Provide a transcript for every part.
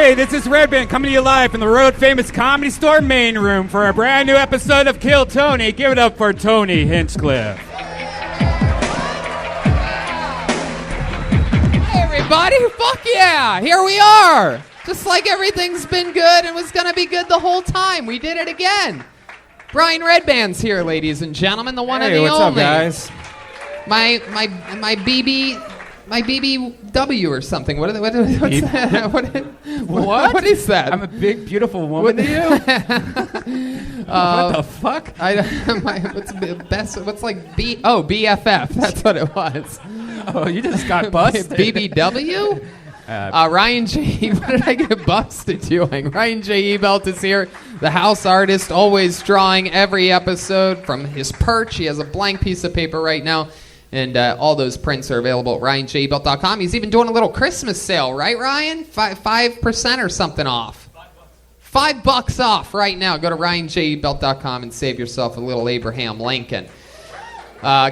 Hey, this is Redban coming to you live from the world-famous Comedy Store main room for a brand new episode of Kill Tony. Give it up for Tony Hinchcliffe. Hey, everybody. Fuck yeah. Here we are. Just like everything's been good and was going to be good the whole time. We did it again. Brian Redban's here, ladies and gentlemen, the one and the only. Hey, what's up, guys? My BBW or something. What's that? What is that? I'm a big, beautiful woman to you? What the fuck? BFF. That's what it was. Oh, you just got busted. BBW? Ryan J. What did I get busted doing? Ryan J. Ebelt is here, the house artist, always drawing every episode from his perch. He has a blank piece of paper right now. And all those prints are available at RyanJebelt.com. He's even doing a little Christmas sale, right, Ryan? 5% or something off. $5 off right now. Go to RyanJebelt.com and save yourself a little Abraham Lincoln.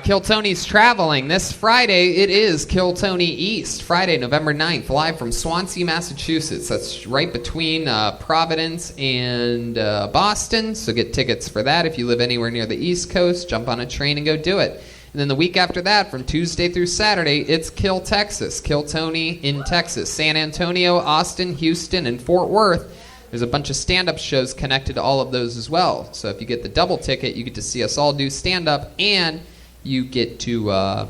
Kill Tony's traveling. This Friday, it is Kill Tony East. Friday, November 9th, live from Swansea, Massachusetts. That's right between Providence and Boston. So get tickets for that. If you live anywhere near the East Coast, jump on a train and go do it. And then the week after that, from Tuesday through Saturday, it's Kill Texas. Kill Tony in Texas. San Antonio, Austin, Houston, and Fort Worth. There's a bunch of stand-up shows connected to all of those as well. So if you get the double ticket, you get to see us all do stand-up, and you get to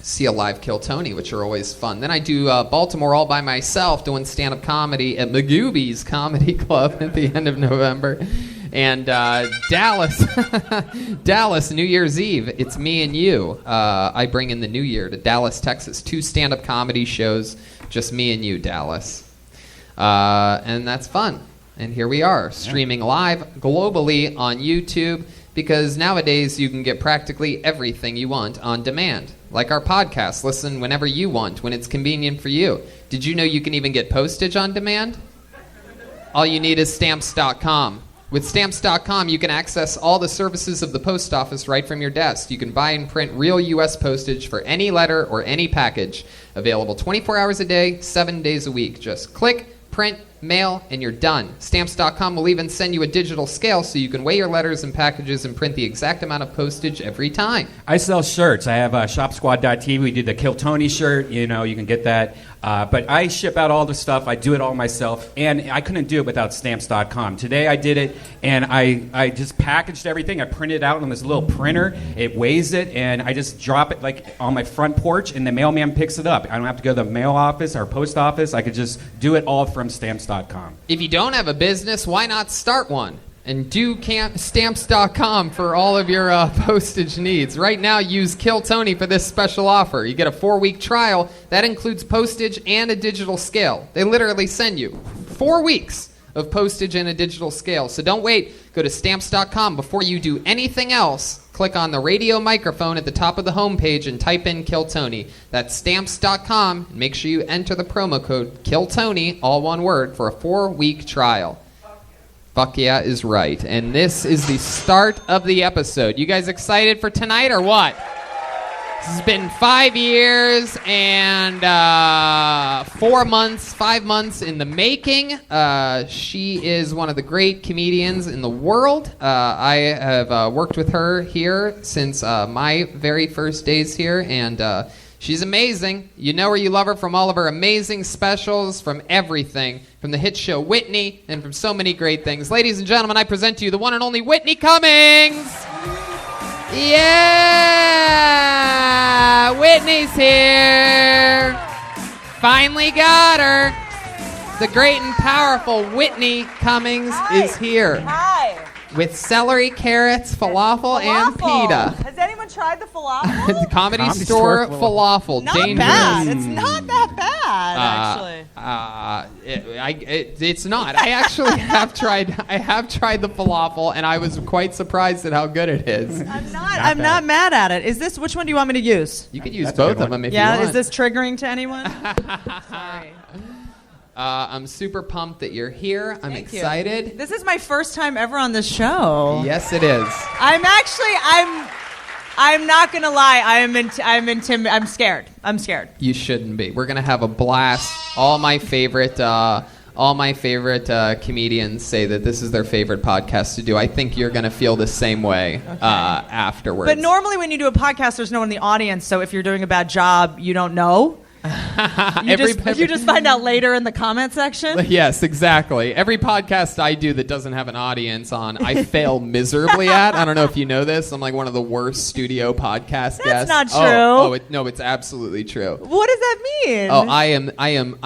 see a live Kill Tony, which are always fun. Then I do Baltimore all by myself, doing stand-up comedy at Magooby's Comedy Club at the end of November. And Dallas, New Year's Eve, it's me and you. I bring in the new year to Dallas, Texas. 2 stand-up comedy shows, just me and you, Dallas. And that's fun. And here we are, streaming live globally on YouTube, because nowadays you can get practically everything you want on demand. Like our podcast, listen whenever you want, when it's convenient for you. Did you know you can even get postage on demand? All you need is Stamps.com. With Stamps.com, you can access all the services of the post office right from your desk. You can buy and print real U.S. postage for any letter or any package. Available 24 hours a day, 7 days a week. Just click, print, mail, and you're done. Stamps.com will even send you a digital scale so you can weigh your letters and packages and print the exact amount of postage every time. I sell shirts. I have ShopSquad.tv. We did the Kill Tony shirt. You know, you can get that. But I ship out all the stuff. I do it all myself. And I couldn't do it without Stamps.com. Today I did it, and I just packaged everything. I printed it out on this little printer. It weighs it, and I just drop it like on my front porch, and the mailman picks it up. I don't have to go to the mail office or post office. I could just do it all from Stamps.com. If you don't have a business, why not start one? And do Stamps.com for all of your postage needs. Right now, use Kill Tony for this special offer. You get a 4-week trial. That includes postage and a digital scale. They literally send you 4 weeks of postage and a digital scale. So don't wait. Go to Stamps.com. Before you do anything else, click on the radio microphone at the top of the homepage and type in Kill Tony. That's Stamps.com. Make sure you enter the promo code Kill Tony, all one word, for a 4-week trial. Fuck yeah is right. And this is the start of the episode. You guys excited for tonight or what? This has been 5 years and 5 months in the making. She is one of the great comedians in the world. I have worked with her here since my very first days here, and she's amazing. You know her, you love her from all of her amazing specials, from everything, from the hit show Whitney, and from so many great things. Ladies and gentlemen, I present to you the one and only Whitney Cummings. Yeah! Whitney's here. Finally got her. The great and powerful Whitney Cummings is here. Hi. With celery, carrots, falafel, and pita. Has anyone tried the falafel? Comedy store falafel. Not Dangerous. bad. It's not that bad, actually. It's not. I actually have tried. I have tried the falafel, and I was quite surprised at how good it is. I'm not mad at it. Is this? Which one do you want me to use? You could use both of them if you want. Yeah. Is this triggering to anyone? Sorry. I'm super pumped that you're here. I'm excited. This is my first time ever on this show. Yes, it is. I'm not gonna lie. I'm scared. I'm scared. You shouldn't be. We're gonna have a blast. All my favorite all my favorite comedians say that this is their favorite podcast to do. I think you're going to feel the same way afterwards. But normally when you do a podcast, there's no one in the audience, so if you're doing a bad job, you don't know. You just find out later in the comment section? Yes, exactly. Every podcast I do that doesn't have an audience on, I fail miserably at. I don't know if you know this. I'm like one of the worst studio podcast guests. That's not true. No, it's absolutely true. What does that mean? Oh, I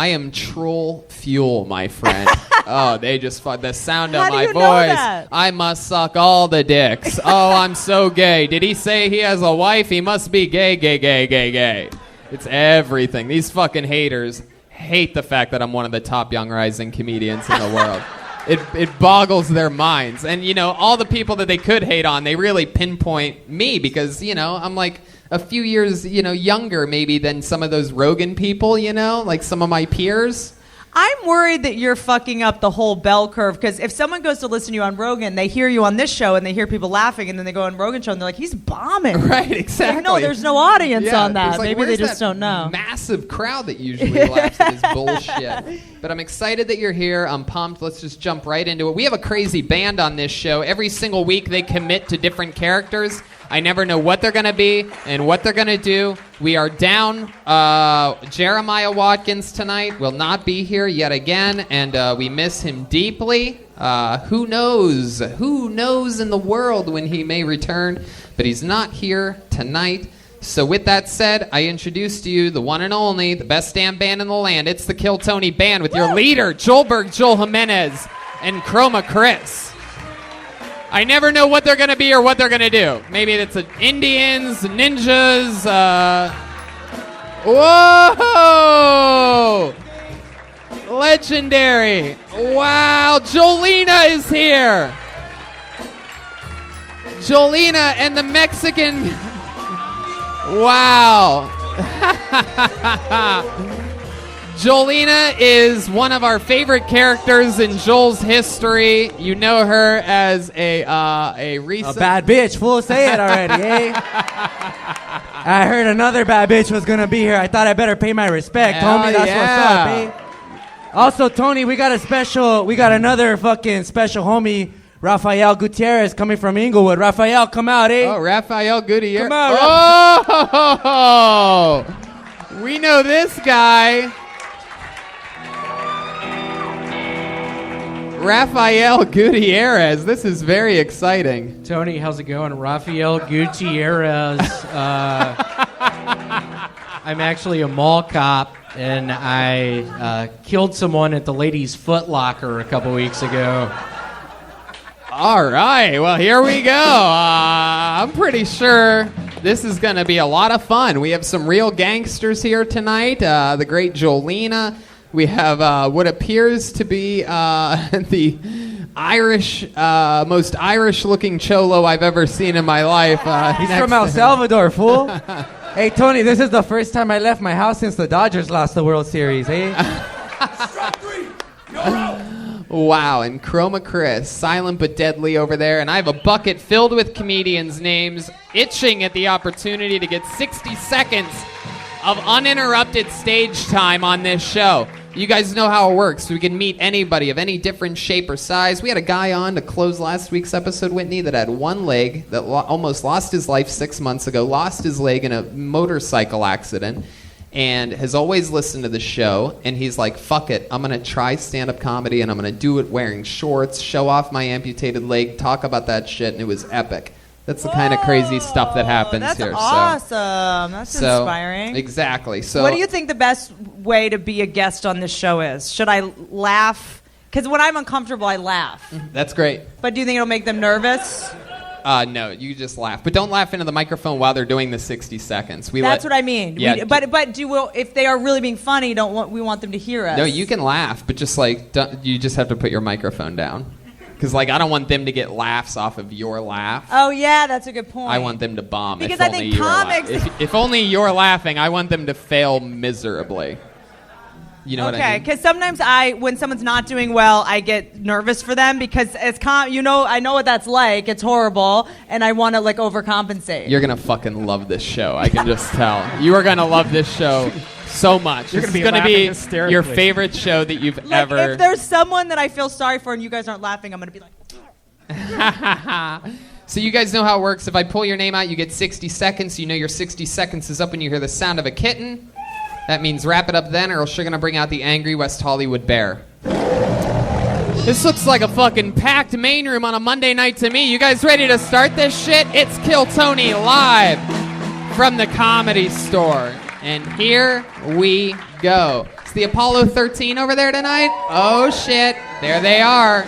am troll fuel, my friend. Oh, they just the sound of my voice. That? I must suck all the dicks. Oh, I'm so gay. Did he say he has a wife? He must be gay, gay, gay, gay, gay. It's everything. These fucking haters hate the fact that I'm one of the top young rising comedians in the world. It boggles their minds. And, all the people that they could hate on, they really pinpoint me because, I'm like a few years, younger maybe than some of those Rogan people, like some of my peers. I'm worried that you're fucking up the whole bell curve because if someone goes to listen to you on Rogan, they hear you on this show and they hear people laughing and then they go on Rogan show and they're like, he's bombing. Right, exactly. Like, no, there's no audience on that. Like, maybe they just don't know. Massive crowd that usually laughs at this bullshit. But I'm excited that you're here. I'm pumped. Let's just jump right into it. We have a crazy band on this show. Every single week they commit to different characters. I never know what they're going to be and what they're going to do. We are down. Jeremiah Watkins tonight will not be here yet again, and we miss him deeply. Who knows? Who knows in the world when he may return? But he's not here tonight. So with that said, I introduce to you the one and only, the best damn band in the land. It's the Kill Tony Band with your leader, Joel Jimenez, and Chroma Chris. I never know what they're going to be or what they're going to do. Maybe it's Indians, ninjas. Whoa! Legendary. Wow, Jolena is here. Jolena and the Mexican. Wow. Jolena is one of our favorite characters in Joel's history. You know her as a recent... A bad bitch, fool. Say it already, eh? I heard another bad bitch was going to be here. I thought I better pay my respect, homie. That's what's up, eh? Also, Tony, we got another fucking special homie, Rafael Gutierrez, coming from Inglewood. Rafael, come out, eh? Oh, Rafael Gutierrez. Come out, Oh! We know this guy. Rafael Gutierrez. This is very exciting. Tony, how's it going? Rafael Gutierrez. I'm actually a mall cop, and I killed someone at the Ladies' Foot Locker a couple weeks ago. All right. Well, here we go. I'm pretty sure this is going to be a lot of fun. We have some real gangsters here tonight. The great Jolena. We have what appears to be the most Irish-looking cholo I've ever seen in my life. He's from El Salvador, fool. Hey, Tony, this is the first time I left my house since the Dodgers lost the World Series, eh? Wow, and Chroma Chris, silent but deadly over there. And I have a bucket filled with comedians' names, itching at the opportunity to get 60 seconds of uninterrupted stage time on this show. You guys know how it works. We can meet anybody of any different shape or size. We had a guy on to close last week's episode, Whitney, that had one leg, that almost lost his life 6 months ago, lost his leg in a motorcycle accident, and has always listened to the show. And he's like, fuck it, I'm going to try stand-up comedy, and I'm going to do it wearing shorts, show off my amputated leg, talk about that shit, and it was epic. That's the kind of crazy stuff that happens here. That's awesome. That's inspiring. Exactly. So, what do you think the best way to be a guest on this show is? Should I laugh? Because when I'm uncomfortable, I laugh. That's great. But do you think it'll make them nervous? No, you just laugh. But don't laugh into the microphone while they're doing the 60 seconds. That's what I mean. Yeah. But if they are really being funny, we want them to hear us. No, you can laugh, but just you just have to put your microphone down. Because, I don't want them to get laughs off of your laugh. Oh, yeah, that's a good point. I want them to bomb. Because I think comics... If only you're laughing, I want them to fail miserably. You know what I Okay, mean? because sometimes when someone's not doing well, I get nervous for them because I know what that's like. It's horrible, and I want to like overcompensate. You're gonna fucking love this show. I can just tell. You are gonna love this show so much. You're This gonna is be gonna laughing be hysterically. your favorite show that you've like ever. if there's someone that I feel sorry for and you guys aren't laughing, I'm gonna be like. So you guys know how it works. If I pull your name out, you get 60 seconds. You know your 60 seconds is up when you hear the sound of a kitten. That means wrap it up then, or else you're gonna bring out the angry West Hollywood bear. This looks like a fucking packed main room on a Monday night to me. You guys ready to start this shit? It's Kill Tony live from the Comedy Store. And here we go. It's the Apollo 13 over there tonight. Oh shit, there they are.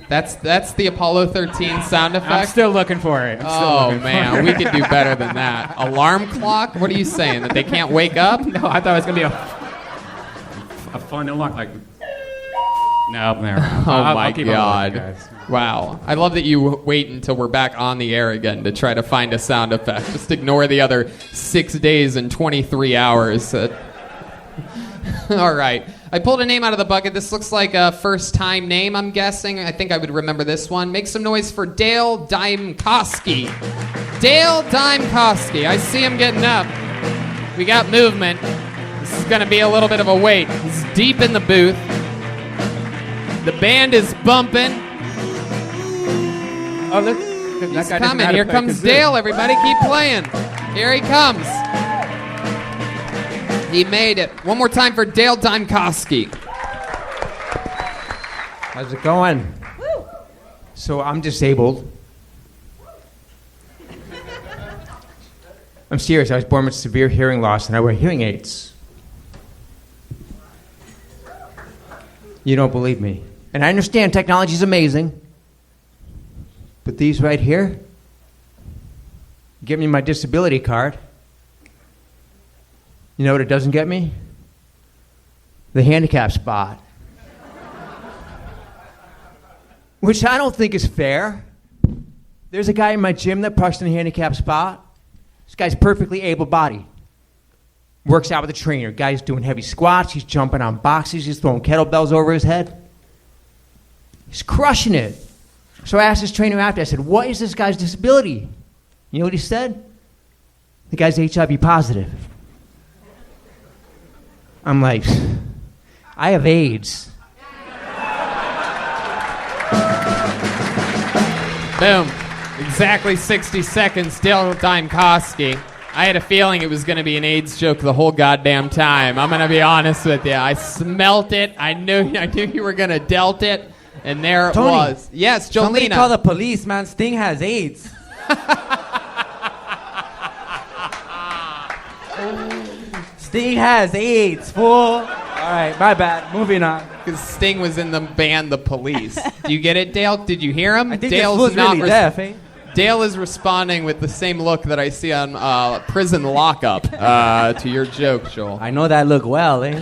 That's the Apollo 13 sound effect. I'm still looking for it. Oh man, we could do better than that. Alarm clock? What are you saying? That they can't wake up? No, I thought it was gonna be a fun alarm. Like, no, never. Oh my I'll keep it god. rolling, guys. Wow. I love that you wait until we're back on the air again to try to find a sound effect. Just ignore the other 6 days and 23 hours. All right. I pulled a name out of the bucket. This looks like a first-time name, I'm guessing. I think I would remember this one. Make some noise for Dale Dimkowski. Dale Dimkowski. I see him getting up. We got movement. This is going to be a little bit of a wait. He's deep in the booth. The band is bumping. Oh, look. He's coming. Here comes Dale, everybody. Keep playing. Here he comes. He made it. One more time for Dale Dimkowski. How's it going? Woo. So I'm disabled. I'm serious. I was born with severe hearing loss and I wear hearing aids. You don't believe me. And I understand technology is amazing. But these right here get me my disability card. You know what it doesn't get me? The handicap spot. Which I don't think is fair. There's a guy in my gym that parks in the handicap spot. This guy's perfectly able-bodied. Works out with a trainer. Guy's doing heavy squats. He's jumping on boxes. He's throwing kettlebells over his head. He's crushing it. So I asked his trainer after, I said, what is this guy's disability? You know what he said? The guy's HIV positive. I'm like, I have AIDS. Boom. Exactly 60 seconds. Dale Dimkowski. I had a feeling it was going to be an AIDS joke the whole goddamn time. I'm going to be honest with you. I smelt it. I knew you were going to dealt it. And there Tony, it was. Yes, Jolena. Somebody call the police, man. Sting has AIDS. Sting has AIDS, fool. All right, my bad. Moving on. Because Sting was in the band The Police. Do you get it, Dale? Did you hear him? I think Dale's this fool's not really deaf, eh? Dale is responding with the same look that I see on prison lockup to your joke, Joel. I know that look well, eh?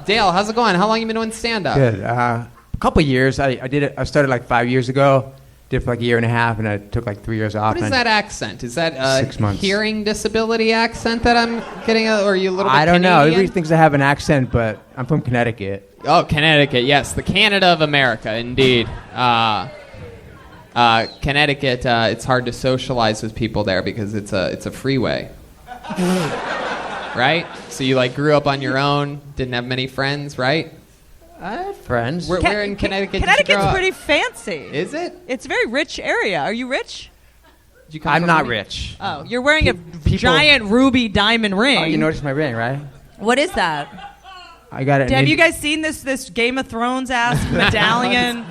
Dale, how's it going? How long you been doing stand-up? Good. A couple years. I did it. I started like 5 years ago. Did it for like a year and a half, and I took like 3 years off. What is and that accent? Is that a 6 months. hearing disability accent that I'm getting, or are you a little bit I don't know. Canadian? Everybody thinks I have an accent, but I'm from Connecticut. Oh, Connecticut, yes. The Canada of America, indeed. Connecticut, it's hard to socialize with people there because it's a freeway. Right? So you like grew up on your own, didn't have many friends, right? I have friends. Where in Connecticut did you Connecticut's grow up? pretty fancy. Is it? It's a very rich area. Are you rich? Did you come I'm from not any- rich. Oh, you're wearing a People- giant ruby diamond ring. Oh, you noticed my ring, right? What is that? I got it. Have you guys seen this Game of Thrones ass medallion?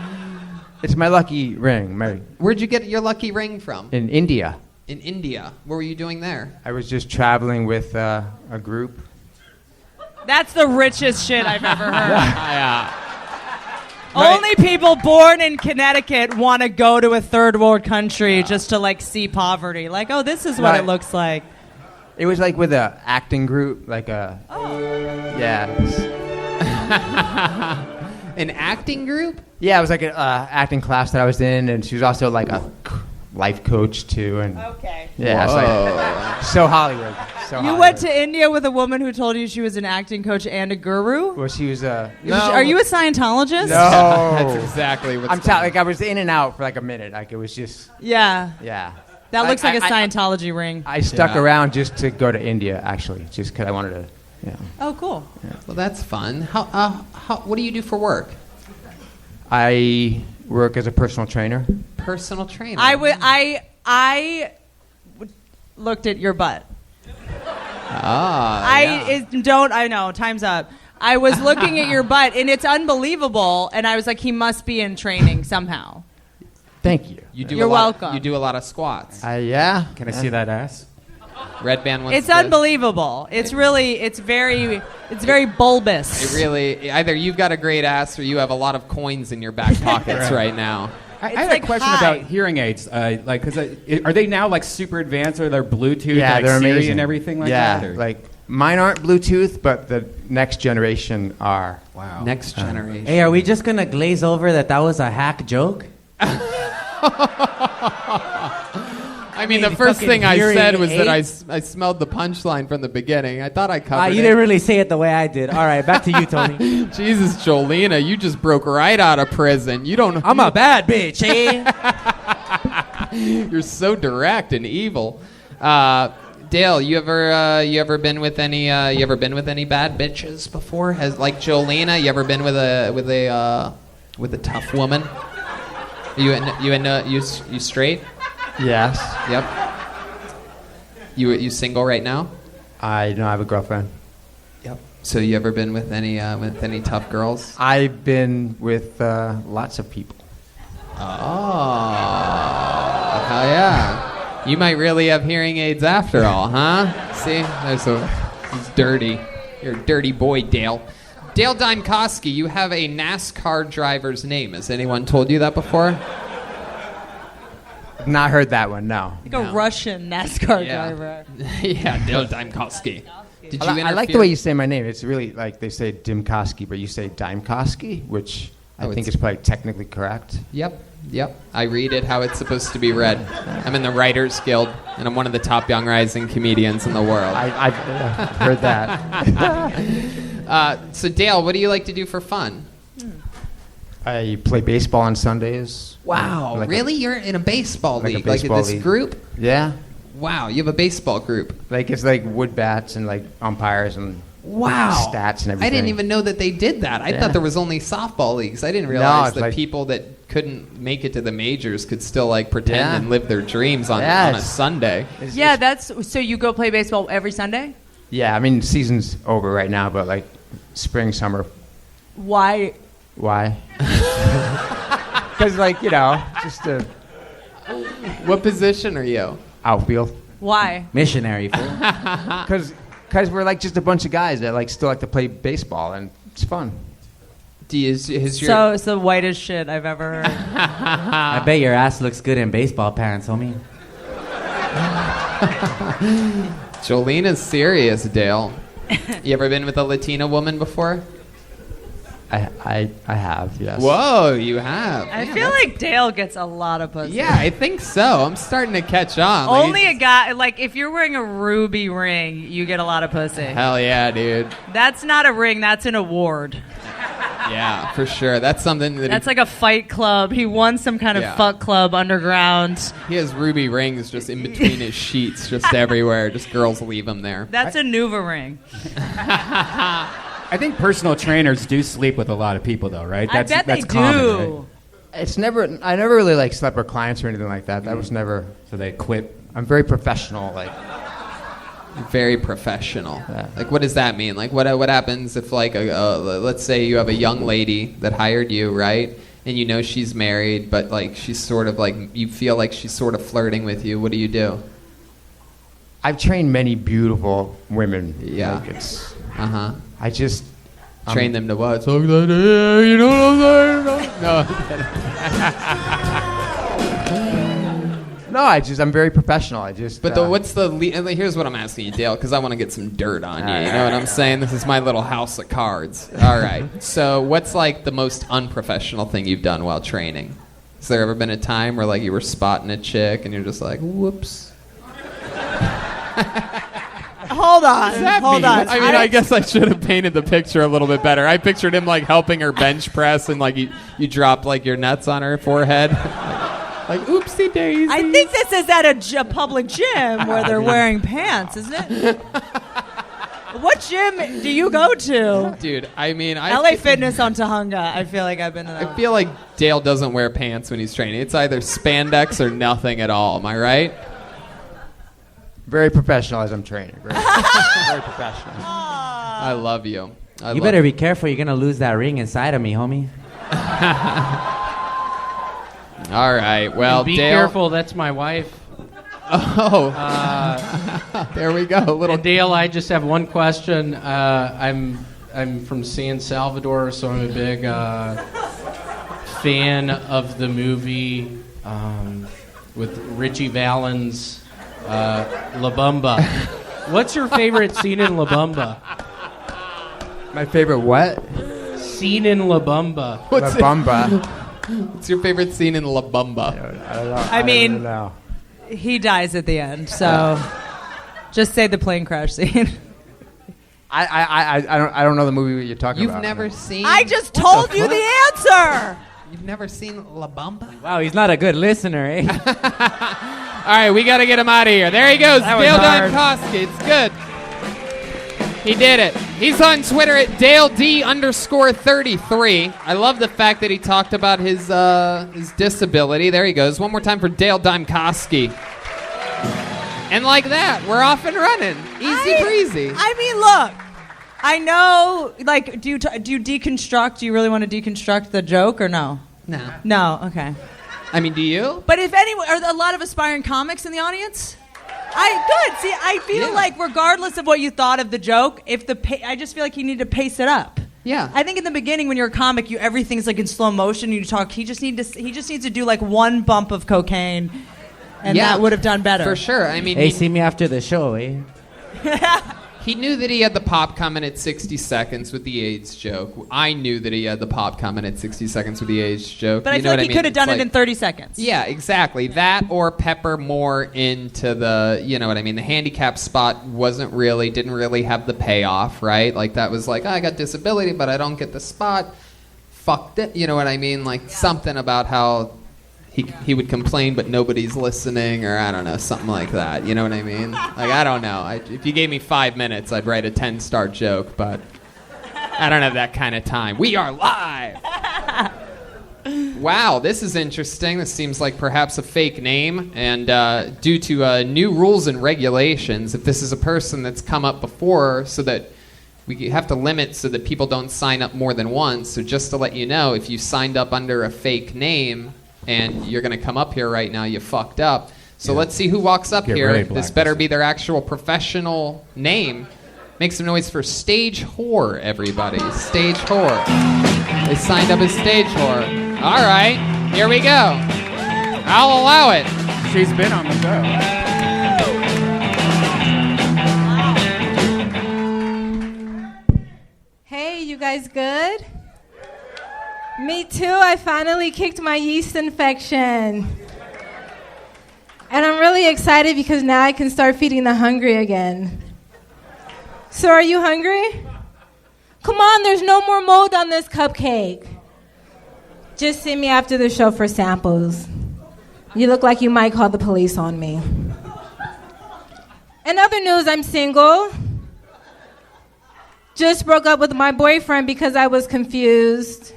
It's my lucky ring. Where'd you get your lucky ring from? In India. In India. What were you doing there? I was just traveling with a group. That's the richest shit I've ever heard. Yeah. Only people born in Connecticut want to go to a third world country just to like see poverty. Like, oh, this is what Right. it looks like. It was like with a acting group, like a. Yeah. An acting group? Yeah, it was like an acting class that I was in, and she was also like a life coach too, and Okay. yeah, it's like so Hollywood. So You Hollywood. went to India with a woman who told you she was an acting coach and a guru? Well, she was Are you a Scientologist? No, That's exactly what's I'm like I was in and out for like a minute. Like it was just Yeah. yeah. That looks like a I- Scientology ring. I stuck Yeah. around just to go to India, actually, just because I wanted to. Yeah. Oh, cool. Well, that's fun. What do you do for work? I work as a personal trainer. Personal trainer. I looked at your butt. I know, time's up. I was looking at your butt, and it's unbelievable, and I was like, he must be in training somehow. Thank you. You're welcome. You do a lot of squats. Yeah. Can I see that ass? Redban wants It's to- unbelievable. It's very bulbous. It really, either you've got a great ass or you have a lot of coins in your back pockets right now. I It's had like a question high. about hearing aids. Like, cause are they now like super advanced, or they're Bluetooth, Yeah, like they're Siri amazing. and everything like yeah, that? Or? like mine aren't Bluetooth, but the next generation are. wow. Next generation. Hey, are we just gonna glaze over that was a hack joke? I mean, the mean, first fucking thing I hearing said was that aids? I smelled the punchline from the beginning. I thought I covered You it. didn't really say it the way I did. All right, back to you, Tony. Jesus, Jolena, you just broke right out of prison. You don't. I'm a bad bitch, eh? You're so direct and evil. Dale, you ever been with any bad bitches before? Has like Jolena, you ever been with a tough woman? You straight? Yes. Yep. You single right now? I don't have a girlfriend. Yep. So you ever been with any tough girls? I've been with lots of people. Oh, hell yeah. You might really have hearing aids after all, huh? See? He's dirty. You're a dirty boy, Dale. Dale Dimkoski, you have a NASCAR driver's name. Has anyone told you that before? Not heard that one. No. Like a Russian NASCAR driver. Yeah, Dale Dimkoski. Did you I like the interfere- way you say my name. It's really like they say Dimkoski, but you say Dimkoski, which I think is probably technically correct. Yep. I read it how it's supposed to be read. I'm in the Writers Guild, and I'm one of the top young rising comedians in the world. I've heard that. So Dale, what do you like to do for fun? I play baseball on Sundays. Wow, Like really? You're in a baseball like a league, baseball like this league. group? Yeah. Wow, you have a baseball group. Like it's like wood bats and like umpires and Wow, stats and everything. I didn't even know that they did that. I Yeah. thought there was only softball leagues. I didn't realize it's that like- people that couldn't make it to the majors could still like pretend Yeah. and live their dreams on a Yes. Sunday. Yeah, so you go play baseball every Sunday? Yeah, I mean season's over right now, but like spring, summer. Why? Why? Because like just a What position are you? outfield. Why? Missionary, fool. Because we're like just a bunch of guys that like still like to play baseball and it's fun. Has your So it's the whitest shit I've ever heard. I bet your ass looks good in baseball pants, homie. Jolena's serious, Dale. You ever been with a Latina woman before? I have, yes. Whoa, you have. I Man, feel that's- like Dale gets a lot of pussy. Yeah, I think so. I'm starting to catch on. Like, Only a guy, like, if you're wearing a ruby ring, you get a lot of pussy. Hell yeah, dude. That's not a ring, that's an award. Yeah, for sure. That's something that That's like a fight club. He won some kind of Yeah. fuck club underground. he has ruby rings just in between his sheets, just everywhere. Just girls leave them there. That's a Nuva ring. I think personal trainers do sleep with a lot of people, though, right? I bet that's they common, do. right? I never really like slept with clients or anything like that. That was never. So they quit. I'm very professional. Like Very professional. Yeah. Like, what does that mean? Like, what happens if, like, let's say you have a young lady that hired you, right? And you know she's married, but, like, she's sort of, like, you feel like she's sort of flirting with you. What do you do? I've trained many beautiful women. Yeah. Like it's. Uh-huh. I just. Train them to what? Talk that air, you know what I'm saying? No. No, I'm very professional. I just. But here's what I'm asking you, Dale, because I want to get some dirt on you. You know what I'm saying? This is my little house of cards. All right. So what's like the most unprofessional thing you've done while training? Has there ever been a time where like you were spotting a chick and you're just like, whoops? Hold on. Hold on. I mean, I guess I should have painted the picture a little bit better. I pictured him like helping her bench press and like you drop like your nuts on her forehead. Like oopsie daisy. I think this is at a public gym where they're wearing pants, isn't it? What gym do you go to? Dude, I mean, LA Fitness on Tahunga. I feel like I've been to that. I feel like Dale doesn't wear pants when he's training. It's either spandex or nothing at all. Am I right? Very professional as I'm training. Very professional. I love you. You better be careful. You're going to lose that ring inside of me, homie. All right. Well, And be Dale. careful. That's my wife. Oh. There we go. And Dale, I just have one question. I'm from San Salvador, so I'm a big fan of the movie with Richie Valens, La Bamba. What's your favorite scene in La Bamba? My favorite what? Scene in La Bamba. La Bamba. What's your favorite scene in La Bamba? I don't know. I mean, don't know. he dies at the end, so just say the plane crash scene. I don't know the movie you're talking You've about. never seen. I just told you the answer. You've never seen La Bamba? Wow, he's not a good listener, eh? All right, we got to get him out of here. There he goes, That was Dale hard. Donkowski. It's good. He did it. He's on Twitter at DaleD_33. I love the fact that he talked about his disability. There he goes. One more time for Dale Donkowski. And like that, we're off and running. Easy breezy. I mean, look. I know, like, do you deconstruct? Do you really want to deconstruct the joke or no? No. No, okay. I mean, do you? But if anyone, are there a lot of aspiring comics in the audience? Good. See, I feel like regardless of what you thought of the joke, I just feel like you need to pace it up. Yeah. I think in the beginning when you're a comic, everything's like in slow motion. You talk. He just needs to do like one bump of cocaine, and that would have done better. For sure. I mean, Hey, see me after the show, eh? he knew that he had the pop coming at 60 seconds with the AIDS joke. I knew that he had the pop coming at 60 seconds with the AIDS joke. But I feel like he could have done it in 30 seconds. Yeah, exactly. That or pepper more into the, you know what I mean? The handicap spot didn't really have the payoff, right? Like that was like, I got disability, but I don't get the spot. Fucked it. You know what I mean? Like something about how he would complain, but nobody's listening, or I don't know, something like that. You know what I mean? Like, I don't know. If you gave me 5 minutes, I'd write a 10-star joke, but I don't have that kind of time. We are live! Wow, this is interesting. This seems like perhaps a fake name, and due to new rules and regulations, if this is a person that's come up before, so that we have to limit so that people don't sign up more than once. So just to let you know, if you signed up under a fake name, and you're going to come up here right now, you fucked up. So let's see who walks up here. really This better be their actual professional name. Make some noise for Stage Whore, everybody. Stage Whore. They signed up as Stage Whore. All right, here we go. I'll allow it. She's been on the show. Hey, you guys good? Me too. I finally kicked my yeast infection. And I'm really excited because now I can start feeding the hungry again. So are you hungry? Come on, there's no more mold on this cupcake. Just see me after the show for samples. You look like you might call the police on me. In other news, I'm single. Just broke up with my boyfriend because I was confused.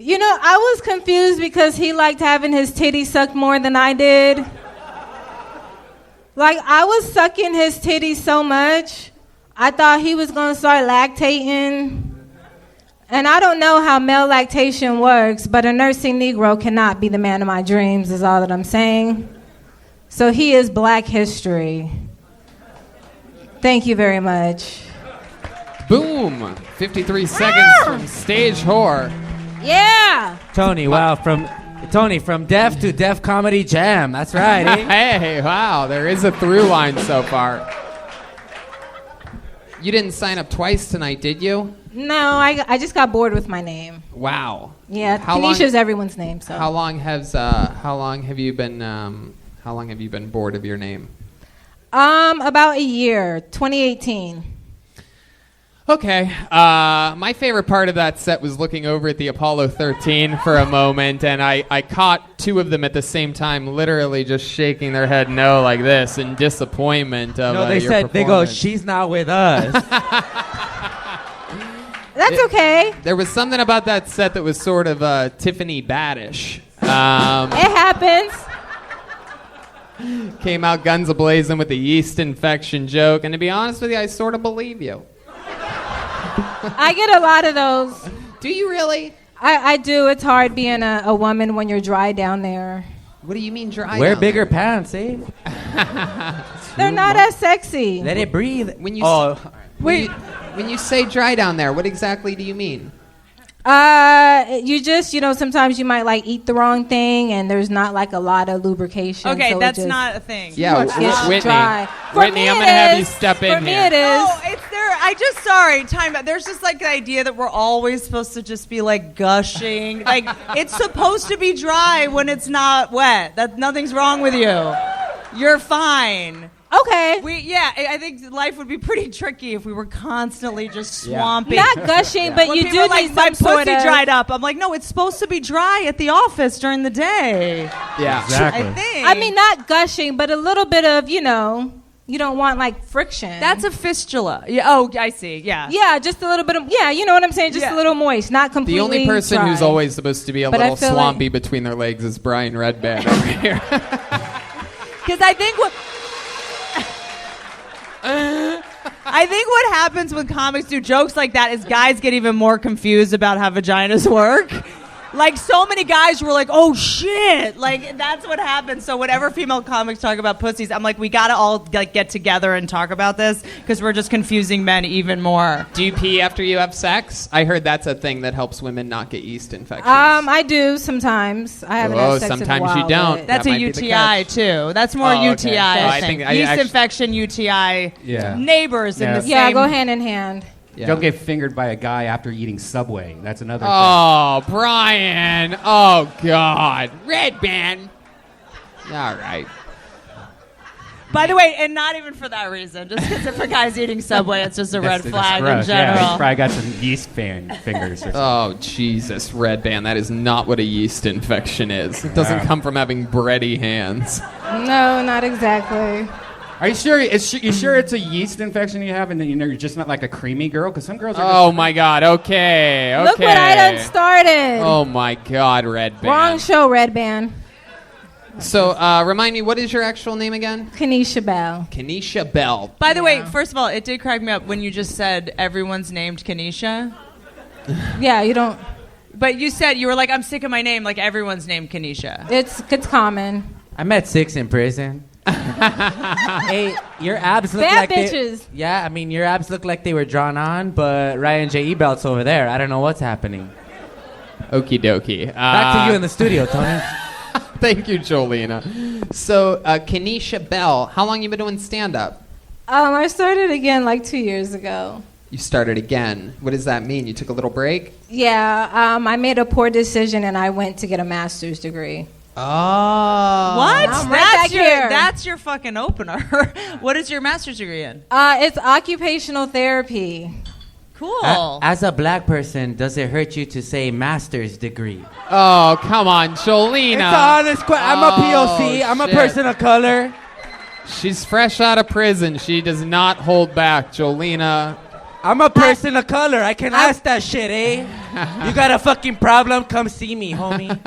You know, I was confused because he liked having his titties sucked more than I did. Like, I was sucking his titties so much, I thought he was going to start lactating. And I don't know how male lactation works, but a nursing Negro cannot be the man of my dreams, is all that I'm saying. So he is Black history. Thank you very much. Boom! 53 seconds from Stage Whore. Yeah! Tony, wow, from Def to Def Comedy Jam. That's right, eh? Hey, wow, there is a through line so far. You didn't sign up twice tonight, did you? No, I just got bored with my name. Wow. Yeah, How Kenesha's everyone's name. So. How long have you been bored of your name? About a year, 2018. Okay. My favorite part of that set was looking over at the Apollo 13 for a moment, and I caught two of them at the same time, literally just shaking their head no like this in disappointment of No, they your said, they go, performance. she's not with us. That's okay. There was something about that set that was sort of Tiffany Baddish. It happens. Came out guns a-blazing with the yeast infection joke, and to be honest with you, I sort of believe you. I get a lot of those. Do you really? I do. It's hard being a woman when you're dry down there. What do you mean dry? Wear down bigger there? pants, eh? They're not as sexy. Let it breathe. When you Wait. when you say dry down there, what exactly do you mean? You just, sometimes you might like eat the wrong thing and there's not like a lot of lubrication. Okay, so that's it just, not a thing. Yeah, it's Whitney. dry. For Whitney, me I'm it gonna have you is. step in For me here. it is. No, it's there. Sorry, time out. There's just like the idea that we're always supposed to just be like gushing. Like it's supposed to be dry when it's not wet. Nothing's wrong with you. You're fine. Okay. I think life would be pretty tricky if we were constantly just swamping. Not gushing, but When you people do are like, need my some sort pussy of. dried up. I'm like, no, it's supposed to be dry at the office during the day. Yeah. Exactly. I think. I mean, not gushing, but a little bit of, you don't want like friction. That's a fistula. Yeah. Oh, I see. Yeah. Yeah, just a little bit of, you know what I'm saying? Just Yeah. a little moist, not completely The only person dry. who's always supposed to be a But I little feel swampy between their legs is Brian Redban over here. Because I think what happens when comics do jokes like that is guys get even more confused about how vaginas work. Like so many guys were like, "Oh shit!" Like that's what happens. So whenever female comics talk about pussies, I'm like, we gotta all like get together and talk about this because we're just confusing men even more. Do you pee after you have sex? I heard that's a thing that helps women not get yeast infections. I do sometimes. I haven't had sex sometimes in a while, you don't. but- That's That a might be the UTI catch. too. That's more Oh, okay. UTI. So I I think think I yeast actu- infection, UTI, Yeah. neighbors in the same. Yeah, go hand in hand. Yeah. Don't get fingered by a guy after eating Subway. That's another thing. Oh, Brian. Oh, God. Redban. All right. By the way, and not even for that reason. Just because if a guy's eating Subway, it's just a red That's flag in gross. Yeah, general. he's probably got some yeast fingers or something. Oh, Jesus, Redban. That is not what a yeast infection is. It doesn't come from having bready hands. No, not exactly. Are you sure? You sure it's a yeast infection you have, and then you're just not like a creamy girl? Because some girls are. Oh, my God. Okay. Look what I done started. Oh, my God, Redban. Wrong show, Redban. So, remind me, what is your actual name again? Kenesha Bell. Kenesha Bell. By the way, first of all, it did crack me up when you just said everyone's named Kenesha. Yeah, you don't. But you were like, I'm sick of my name. Like everyone's named Kenesha. It's common. I met 6 in prison. Hey, your abs look Bad like bitches. Yeah, I mean your abs look like they were drawn on, but Ryan J.E. Belt's over there. I don't know what's happening. Okie dokie. Back to you in the studio, Tony. Thank you, Jolena. So, Kenesha Bell, how long you been doing stand-up? I started again like 2 years ago. You started again. What does that mean? You took a little break? Yeah, I made a poor decision and I went to get a master's degree. Oh. What? I'm right back here. That's your fucking opener. What is your master's degree in? It's occupational therapy. Cool. As a black person, does it hurt you to say master's degree? Oh, come on, Jolena. It's an honest question. I'm a POC. I'm a shit. person of color. She's fresh out of prison. She does not hold back, Jolena. I'm a person of color. I can ask that shit, eh? You got a fucking problem? Come see me, homie.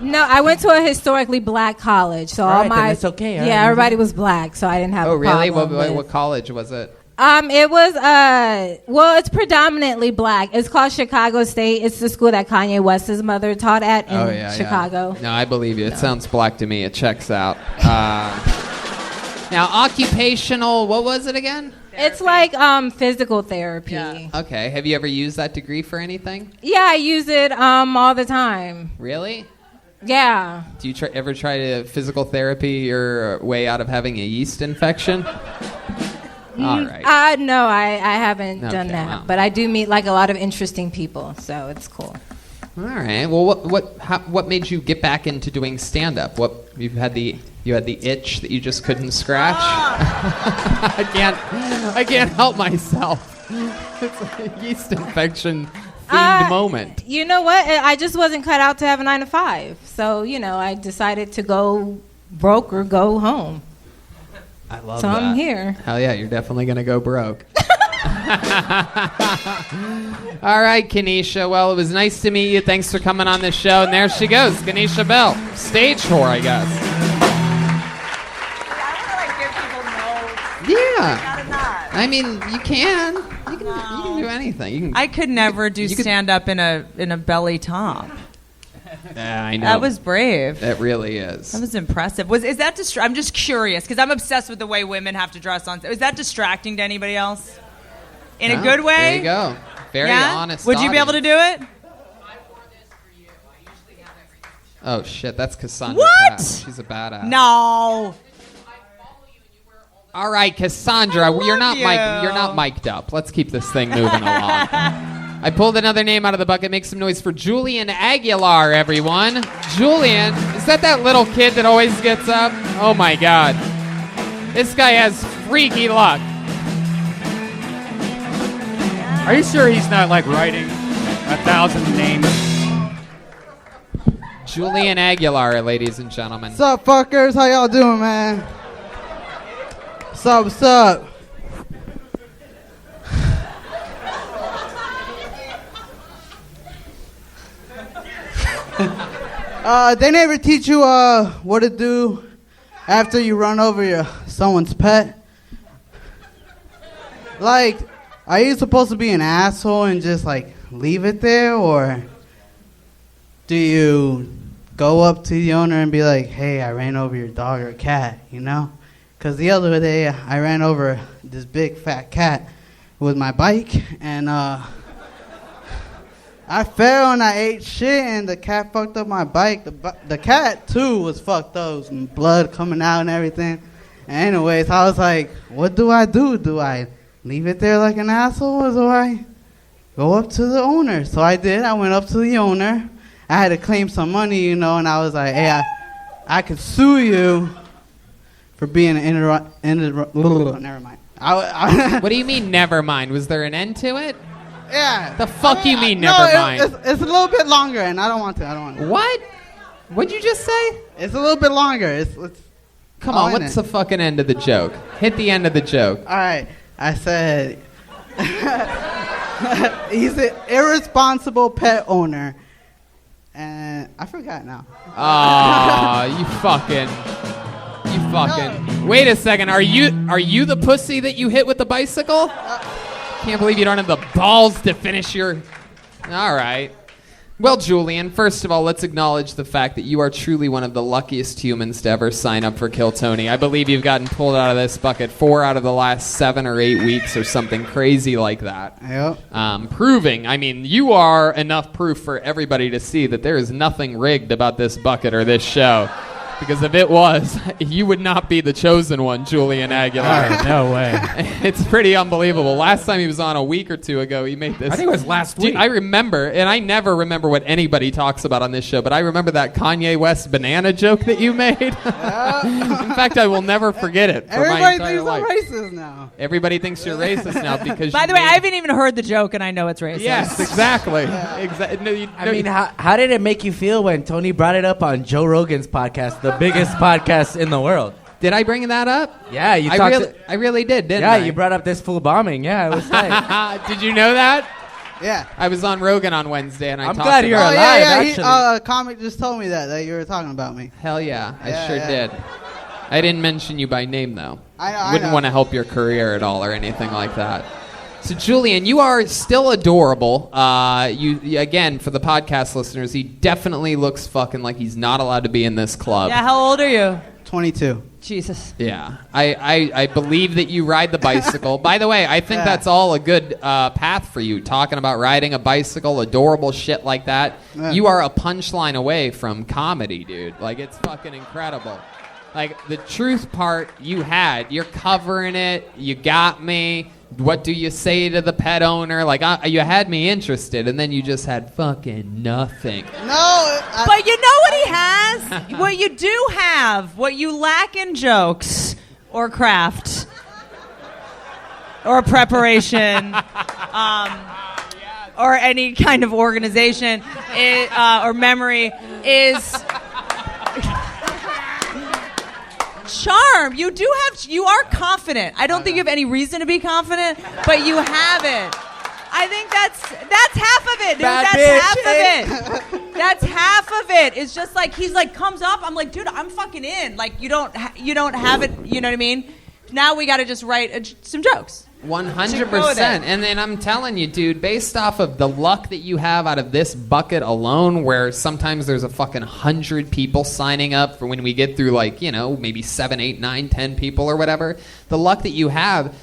No, I went to a historically black college, so all Alright, then my it's okay. Yeah, everybody was black, so I didn't have. Oh, a really? problem with- What college was it? It was well, it's predominantly black. It's called Chicago State. It's the school that Kanye West's mother taught at in Chicago. No, I believe you. It sounds black to me. It checks out. Now, occupational, what was it again? It's like physical therapy. Yeah. Okay. Have you ever used that degree for anything? Yeah, I use it all the time. Really? Yeah. Do you ever try to physical therapy your way out of having a yeast infection? All right. No, I haven't done Okay, that. wow. But I do meet like a lot of interesting people, so it's cool. All right. Well, what made you get back into doing stand-up? What you had the itch that you just couldn't scratch? I can't help myself. It's a yeast infection themed moment. You know what? I just wasn't cut out to have a 9 to 5. So, I decided to go broke or go home. I love so that. I'm here. Hell yeah, you're definitely gonna go broke. All right, Kenesha. Well, it was nice to meet you. Thanks for coming on the show. And there she goes, Kenesha Bell. Stage whore, I guess. Yeah. I mean, you can. You can do anything. I could never do stand up in a belly top. Yeah, I know. That was brave. That really is. That was impressive. Is that I'm just curious because I'm obsessed with the way women have to dress on. Is that distracting to anybody else? In a good way? There you go. Very honest. Would you be able to do it? Oh shit, that's Cassandra. What? Pat. She's a badass. No. All right, Cassandra, you're not you. you're not mic'd up. Let's keep this thing moving along. I pulled another name out of the bucket. Make some noise for Julian Aguilar, everyone. Julian, is that little kid that always gets up? Oh my God, this guy has freaky luck. Are you sure he's not like writing 1,000 names? Julian Aguilar, ladies and gentlemen. What's up, fuckers? How y'all doing, man? What's up? They never teach you what to do after you run over someone's pet. Like, are you supposed to be an asshole and just like leave it there, or do you go up to the owner and be like, "Hey, I ran over your dog or cat," you know? Because the other day I ran over this big fat cat with my bike, and I fell and I ate shit, and the cat fucked up my bike. The cat too was fucked up, some blood coming out and everything. And anyways, I was like, what do I do? Do I leave it there like an asshole, or do I go up to the owner? So I did. I went up to the owner. I had to claim some money, you know, and I was like, hey, I could sue you for being an never mind. What do you mean, never mind? Was there an end to it? Yeah. The fuck you mean, never mind? It's a little bit longer, and I don't want to. What? What'd you just say? It's a little bit longer. It's Come on, what's the fucking end of the joke? Hit the end of the joke. All right. I said he's an irresponsible pet owner, and I forgot now. Ah, you fucking. Wait a second. Are you the pussy that you hit with the bicycle? Can't believe you don't have the balls to finish your. All right. Well, Julian, first of all, let's acknowledge the fact that you are truly one of the luckiest humans to ever sign up for Kill Tony. I believe you've gotten pulled out of this bucket 4 out of the last 7 or 8 weeks or something crazy like that. Yep. Proving, I mean, you are enough proof for everybody to see that there is nothing rigged about this bucket or this show. Because if it was, you would not be the chosen one, Julian Aguilar. No way. It's pretty unbelievable. Last time he was on a week or 2 ago, he made this. I think it was last week. I remember, and I never remember what anybody talks about on this show, but I remember that Kanye West banana joke that you made. In fact, I will never forget it for my entire life. Everybody thinks I'm racist now. Everybody thinks you're racist now because. By the way, I haven't even heard the joke, and I know it's racist. Yes, exactly. I mean, how did it make you feel when Tony brought it up on Joe Rogan's podcast, the biggest podcast in the world? Did I bring that up? Yeah, you I really did, didn't I? Yeah, you brought up this fool bombing. Yeah, it was tight. Did you know that? Yeah. I was on Rogan on Wednesday, and I'm talked glad you're about alive. Yeah. A comic just told me that you were talking about me. Hell yeah, I Yeah, sure yeah. did. I didn't mention you by name, though. I Wouldn't know. want to help your career at all or anything like that. So, Julian, you are still adorable. You again, for the podcast listeners, he definitely looks fucking like he's not allowed to be in this club. Yeah, how old are you? 22. Jesus. Yeah. I believe that you ride the bicycle. By the way, I think that's all a good path for you, talking about riding a bicycle, adorable shit like that. Yeah. You are a punchline away from comedy, dude. Like, it's fucking incredible. Like, the truth part you had. You're covering it. You got me. What do you say to the pet owner? Like, you had me interested, and then you just had fucking nothing. No, But you know what he has? What you do have, what you lack in jokes or craft or preparation or any kind of organization or memory is charm. You are confident. I don't think you have any reason to be confident, but you have it. I think that's half of it, dude. That's half of it. That's half of it. It's just like he's like comes up. I'm like, dude, I'm fucking in. Like you don't have it. You know what I mean? Now we got to just write some jokes. 100%. And then I'm telling you, dude, based off of the luck that you have out of this bucket alone, where sometimes there's a fucking 100 people signing up for when we get through, like, you know, maybe 7, 8, 9, 10 people or whatever, the luck that you have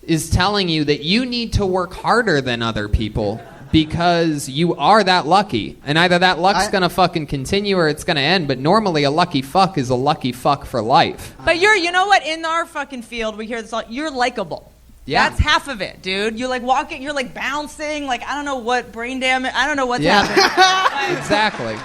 is telling you that you need to work harder than other people because you are that lucky. And either that luck's going to fucking continue or it's going to end. But normally a lucky fuck is a lucky fuck for life. But you know what? In our fucking field, we hear this all. You're likable. Yeah. That's half of it, dude. You like walking, you're like bouncing, like I don't know what brain damage, I don't know what's happening. Exactly.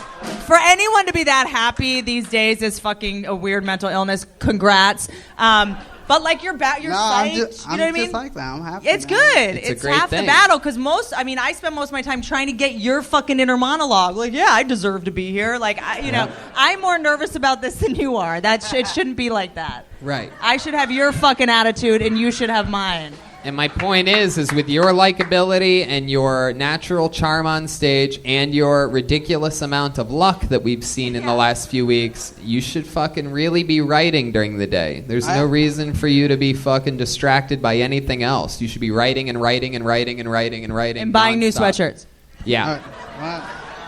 For anyone to be that happy these days is fucking a weird mental illness. Congrats. But like you're psyched, you know what I mean? Just like that. I'm happy. It's now. good. It's a It's great half thing. the battle because I spend most of my time trying to get your fucking inner monologue. Like, yeah, I deserve to be here. Like, I'm more nervous about this than you are. It shouldn't be like that. Right. I should have your fucking attitude and you should have mine. And my point is with your likability and your natural charm on stage and your ridiculous amount of luck that we've seen in the last few weeks, you should fucking really be writing during the day. There's no reason for you to be fucking distracted by anything else. You should be writing and writing and writing and writing and writing. And buying new nonstop. sweatshirts. Yeah.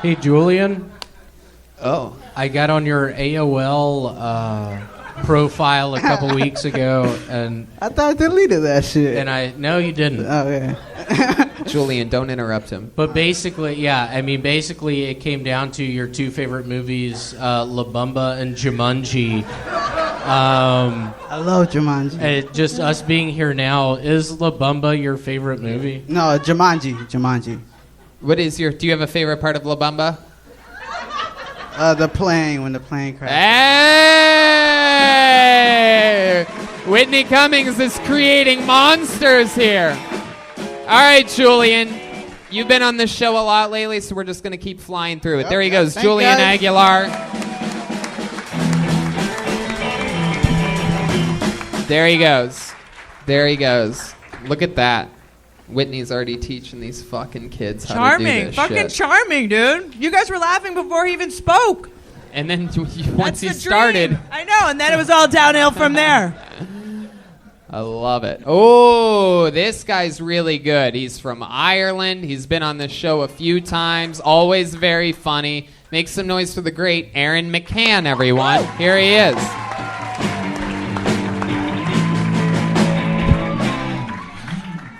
Hey, Julian. Oh. I got on your AOL profile a couple weeks ago, and I thought I deleted that shit. and no, you didn't. Oh yeah. Julian, don't interrupt him. But basically, basically it came down to your two favorite movies, La Bamba and Jumanji. I love Jumanji. And just us being here now, is La Bamba your favorite movie? No, Jumanji. Do you have a favorite part of La Bamba? The plane, when the plane crashed. Hey! Whitney Cummings is creating monsters here. All right, Julian. You've been on this show a lot lately, so we're just going to keep flying through it. There he goes, Julian Aguilar. There he goes. Look at that. Whitney's already teaching these fucking kids how to do this shit. Charming, dude. You guys were laughing before he even spoke. And then once That's he the started... dream. I know, and then it was all downhill from there. I love it. Oh, this guy's really good. He's from Ireland. He's been on this show a few times. Always very funny. Make some noise for the great Aaron McCann, everyone. Here he is.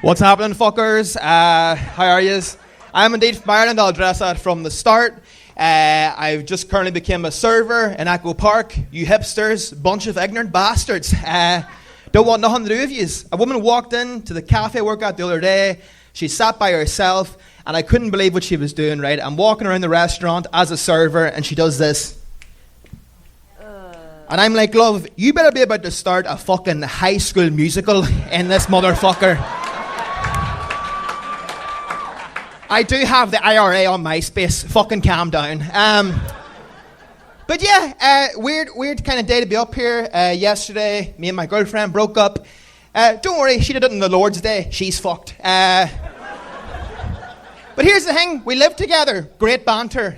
What's happening, fuckers? How are yous? I'm indeed from Ireland. I'll address that from the start. I've just currently become a server in Echo Park. You hipsters, bunch of ignorant bastards. Don't want nothing to do with yous. A woman walked into the cafe I work at the other day. She sat by herself, and I couldn't believe what she was doing, right? I'm walking around the restaurant as a server, and she does this. And I'm like, love, you better be about to start a fucking high school musical in this motherfucker. I do have the IRA on MySpace. Fucking calm down. But yeah, weird kind of day to be up here. Yesterday, me and my girlfriend broke up. Don't worry, she did it on the Lord's Day. She's fucked. But here's the thing: we live together. Great banter.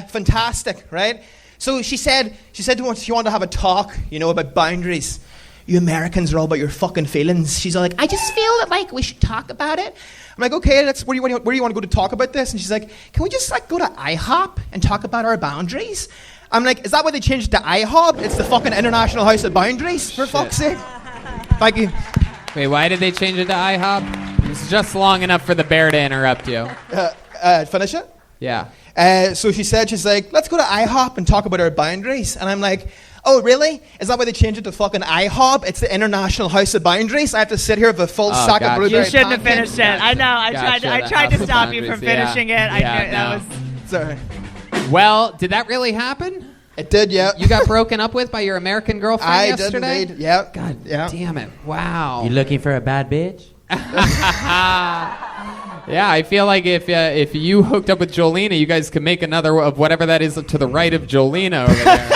Fantastic, right? So she said to us she wanted to have a talk, about boundaries. You Americans are all about your fucking feelings. She's all like, I just feel that we should talk about it. I'm like, okay, where do you want to go to talk about this? And she's like, can we just go to IHOP and talk about our boundaries? I'm like, is that why they changed it to IHOP? It's the fucking International House of Boundaries, for fuck's sake. Thank you. Wait, why did they change it to IHOP? It's just long enough for the bear to interrupt you. Finish it? Yeah. So she's like, let's go to IHOP and talk about our boundaries. And I'm like, Oh, really? Is that why they changed it to fucking IHOB? It's the International House of Boundaries. I have to sit here with a full sack of blueberry You shouldn't have pancakes. finished it. I know. I tried to stop you from finishing it. That was. Sorry. Well, did that really happen? It did, yeah. You got broken up with by your American girlfriend I yesterday? did indeed, yeah. God yeah. damn it. Wow. You looking for a bad bitch? Yeah, I feel like if you hooked up with Jolena, you guys could make another of whatever that is to the right of Jolena over there.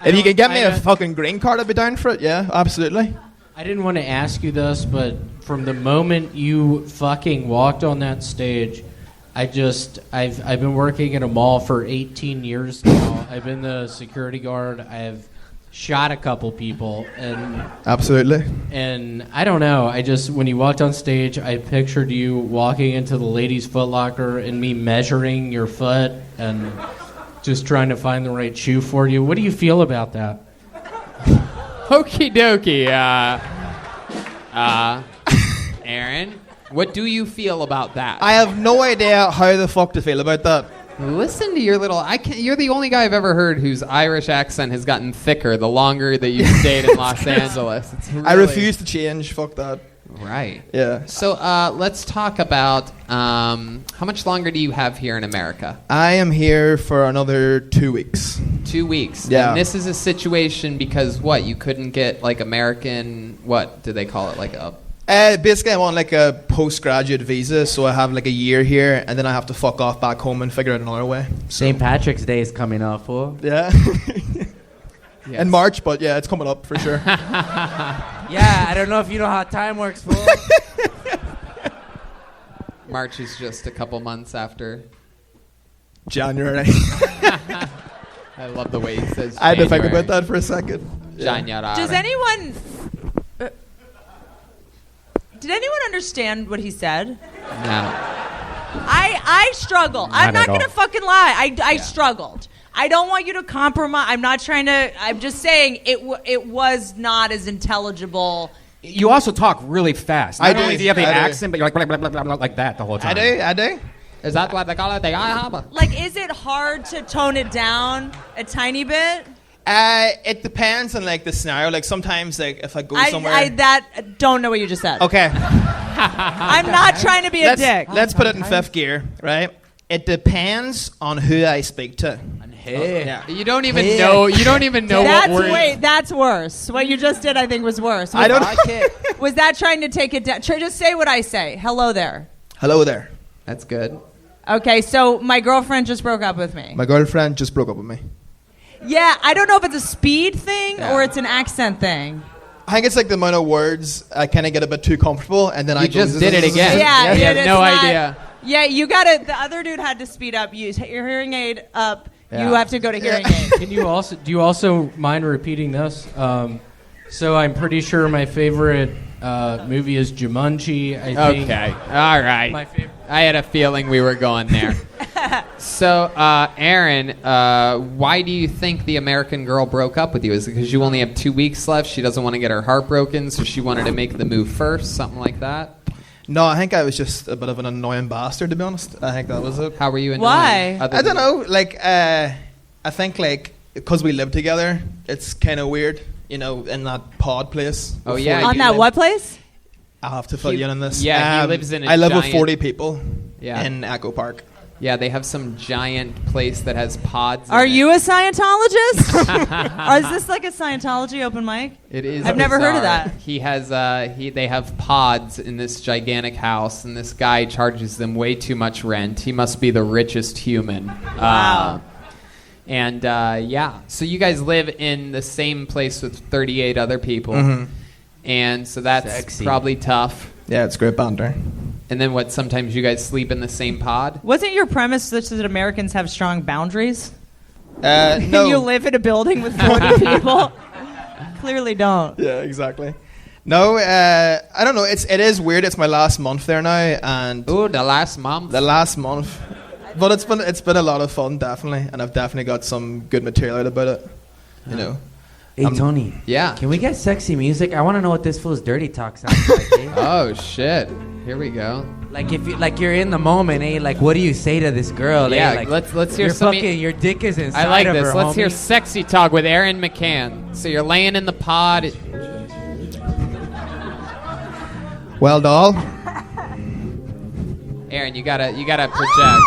If you can get me a fucking green card, I'd be down for it. Yeah, absolutely. I didn't want to ask you this, but from the moment you fucking walked on that stage, I've been working at a mall for 18 years now. I've been the security guard. I've shot a couple people, and absolutely. And I don't know. When you walked on stage, I pictured you walking into the ladies' Foot Locker and me measuring your foot and just trying to find the right shoe for you. What do you feel about that? Okie dokie. Aaron, what do you feel about that? I have no idea how the fuck to feel about that. Listen to your little. You're the only guy I've ever heard whose Irish accent has gotten thicker the longer that you've stayed in Los Angeles. It's really, I refuse to change. Fuck that. Right. Yeah. So let's talk about how much longer do you have here in America? I am here for another 2 weeks. 2 weeks. Yeah. And this is a situation because what? You couldn't get like American. What do they call it? Like a. Basically, I'm on like a postgraduate visa, so I have like a year here, and then I have to fuck off back home and figure out another way. So. St. Patrick's Day is coming up, fool. Yeah. Yes. In March, but yeah, it's coming up for sure. Yeah, I don't know if you know how time works, fool. March is just a couple months after. January. I love the way he says. I had to think January. about that for a second. January. Does anyone? Did anyone understand what he said? No. I struggle. I'm not at all. gonna fucking lie. I struggled. I don't want you to compromise. I'm not trying to. I'm just saying it was not as intelligible. You also talk really fast. I Not do. only do you have the I do. accent, but you're like blah, blah, blah, blah, blah, like that the whole time. I do. Is that what they call it? The IHOB? Like, is it hard to tone it down a tiny bit? It depends on like the scenario. Like sometimes, like if I go somewhere. I don't know what you just said. Okay. I'm not trying to be a dick. Let's put it in fifth gear, right? It depends on who I speak to. Hey. Yeah. You don't even know. You don't even know what word. That's worse. What you just did, I think, was worse. I don't. Was that trying to take it down? Just say what I say. Hello there. Hello there. That's good. Okay, so my girlfriend just broke up with me. My girlfriend just broke up with me. Yeah, I don't know if it's a speed thing Yeah. or it's an accent thing. I think it's like the amount of words I kind of get a bit too comfortable, and then I You just did it again. Yeah, You have it's no not- idea. Yeah, you got to. The other dude had to speed up. Use your hearing aid up. Yeah. You have to go to hearing aid. Do you also mind repeating this? So I'm pretty sure my favorite movie is Jumanji. I think Okay. All right. my favorite. I had a feeling we were going there. So, Aaron, why do you think the American girl broke up with you? Is it because you only have 2 weeks left? She doesn't want to get her heart broken, so she wanted to make the move first, something like that? No, I think I was just a bit of an annoying bastard, to be honest. I think that was it. How were you annoying? Why? other I than- don't know. Like, I think like because we live together, it's kind of weird, in that pod place. Oh, yeah. On you that live- what place? I'll have to fill you in on this. Yeah, he lives in a I live with giant- 40 people Yeah. in Echo Park. Yeah, they have some giant place that has pods. Are in you it. a Scientologist? Or is this like a Scientology open mic? It is. I've never heard of bizarre. that. He has. They have pods in this gigantic house, and this guy charges them way too much rent. He must be the richest human. Wow. Yeah. So you guys live in the same place with 38 other people, Mhm. and so that's Sexy. probably tough. Yeah, it's great banter. And then what? Sometimes you guys sleep in the same pod. Wasn't your premise such that Americans have strong boundaries? No. You live in a building with 40 people? Clearly don't. Yeah, exactly. No, I don't know. It is weird. It's my last month there now, and Ooh, the last month. the last month. But it's been a lot of fun, definitely, and I've definitely got some good material out about it. You know. Hey, Tony. Yeah. Can we get sexy music? I want to know what this fool's dirty talk sounds like. Eh? Oh shit! Here we go. Like if you're in the moment, eh? Like what do you say to this girl? Yeah, eh? Like, let's hear some. Your dick is inside I like of this. her, Let's homie. hear sexy talk with Aaron McCann. So you're laying in the pod. Well, doll. Aaron, you gotta project.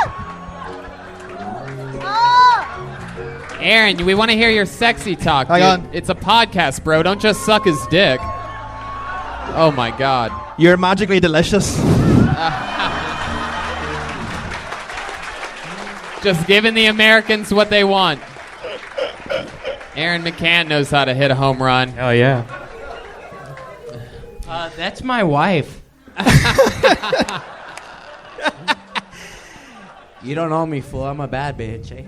Aaron, we want to hear your sexy talk. Hang dude. on. It's a podcast, bro. Don't just suck his dick. Oh my God. You're magically delicious. Just giving the Americans what they want. Aaron McCann knows how to hit a home run. Hell yeah. That's my wife. You don't know me, fool. I'm a bad bitch, eh?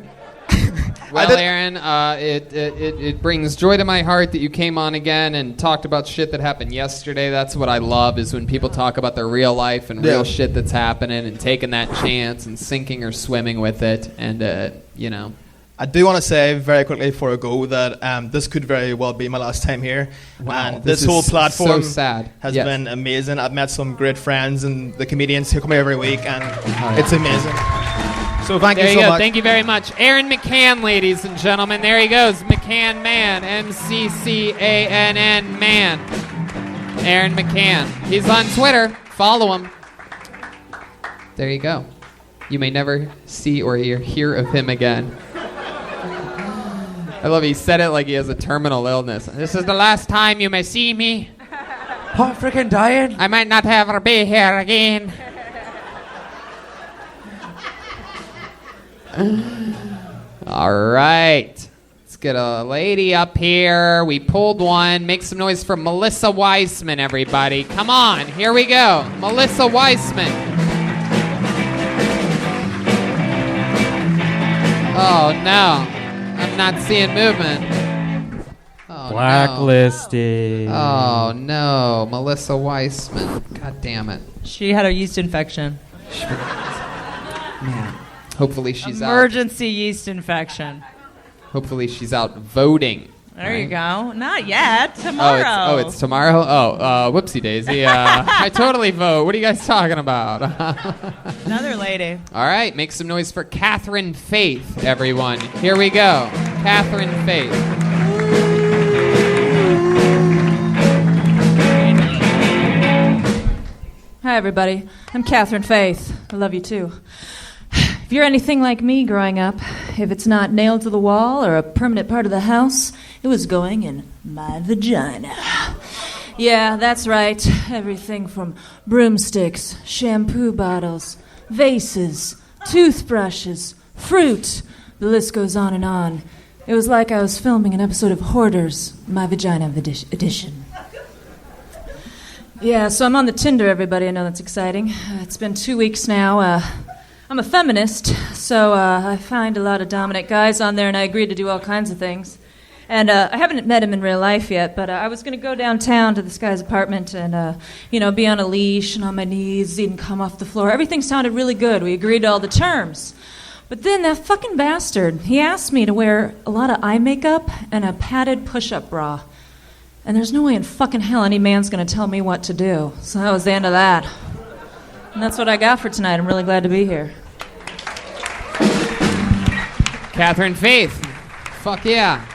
Well, Aaron, it brings joy to my heart that you came on again and talked about shit that happened yesterday. That's what I love, is when people talk about their real life and real shit that's happening and taking that chance and sinking or swimming with it. And, you know. I do want to say very quickly before I go that this could very well be my last time here. Wow, And this this whole is platform so sad. has Yes. been amazing. I've met some great friends and the comedians who come here every week, and it's amazing. So thank There you you so go. much. Thank you very much. Aaron McCann, ladies and gentlemen. There he goes. McCann Man. MCCANN Man. Aaron McCann. He's on Twitter. Follow him. There you go. You may never see or hear of him again. I love he said it like he has a terminal illness. This is the last time you may see me. Oh, freaking dying. I might not ever be here again. All right. Let's get a lady up here. We pulled one. Make some noise for Melissa Weissman, everybody. Come on. Here we go. Melissa Weissman. Oh, no. I'm not seeing movement. Oh, Blacklisted. No. Oh, no. Melissa Weissman. God damn it. She had a yeast infection. Man. Hopefully she's Emergency yeast infection. Hopefully she's out voting. There right? you go. Not yet. Tomorrow. It's tomorrow? Oh, whoopsie daisy. I totally vote. What are you guys talking about? Another lady. All right, make some noise for Catherine Faith, everyone. Here we go. Catherine Faith. Hi, everybody. I'm Catherine Faith. I love you, too. If you're anything like me growing up, if it's not nailed to the wall or a permanent part of the house, it was going in my vagina. Yeah, that's right. Everything from broomsticks, shampoo bottles, vases, toothbrushes, fruit. The list goes on and on. It was like I was filming an episode of Hoarders, My Vagina Edition. Yeah, so I'm on the Tinder, everybody. I know that's exciting. It's been 2 weeks now. I'm a feminist, so I find a lot of dominant guys on there, and I agreed to do all kinds of things. And I haven't met him in real life yet, but I was going to go downtown to this guy's apartment and, be on a leash and on my knees, he didn't come off the floor. Everything sounded really good. We agreed to all the terms. But then that fucking bastard, he asked me to wear a lot of eye makeup and a padded push-up bra. And there's no way in fucking hell any man's going to tell me what to do. So that was the end of that. And that's what I got for tonight. I'm really glad to be here. Catherine Faith. Fuck yeah.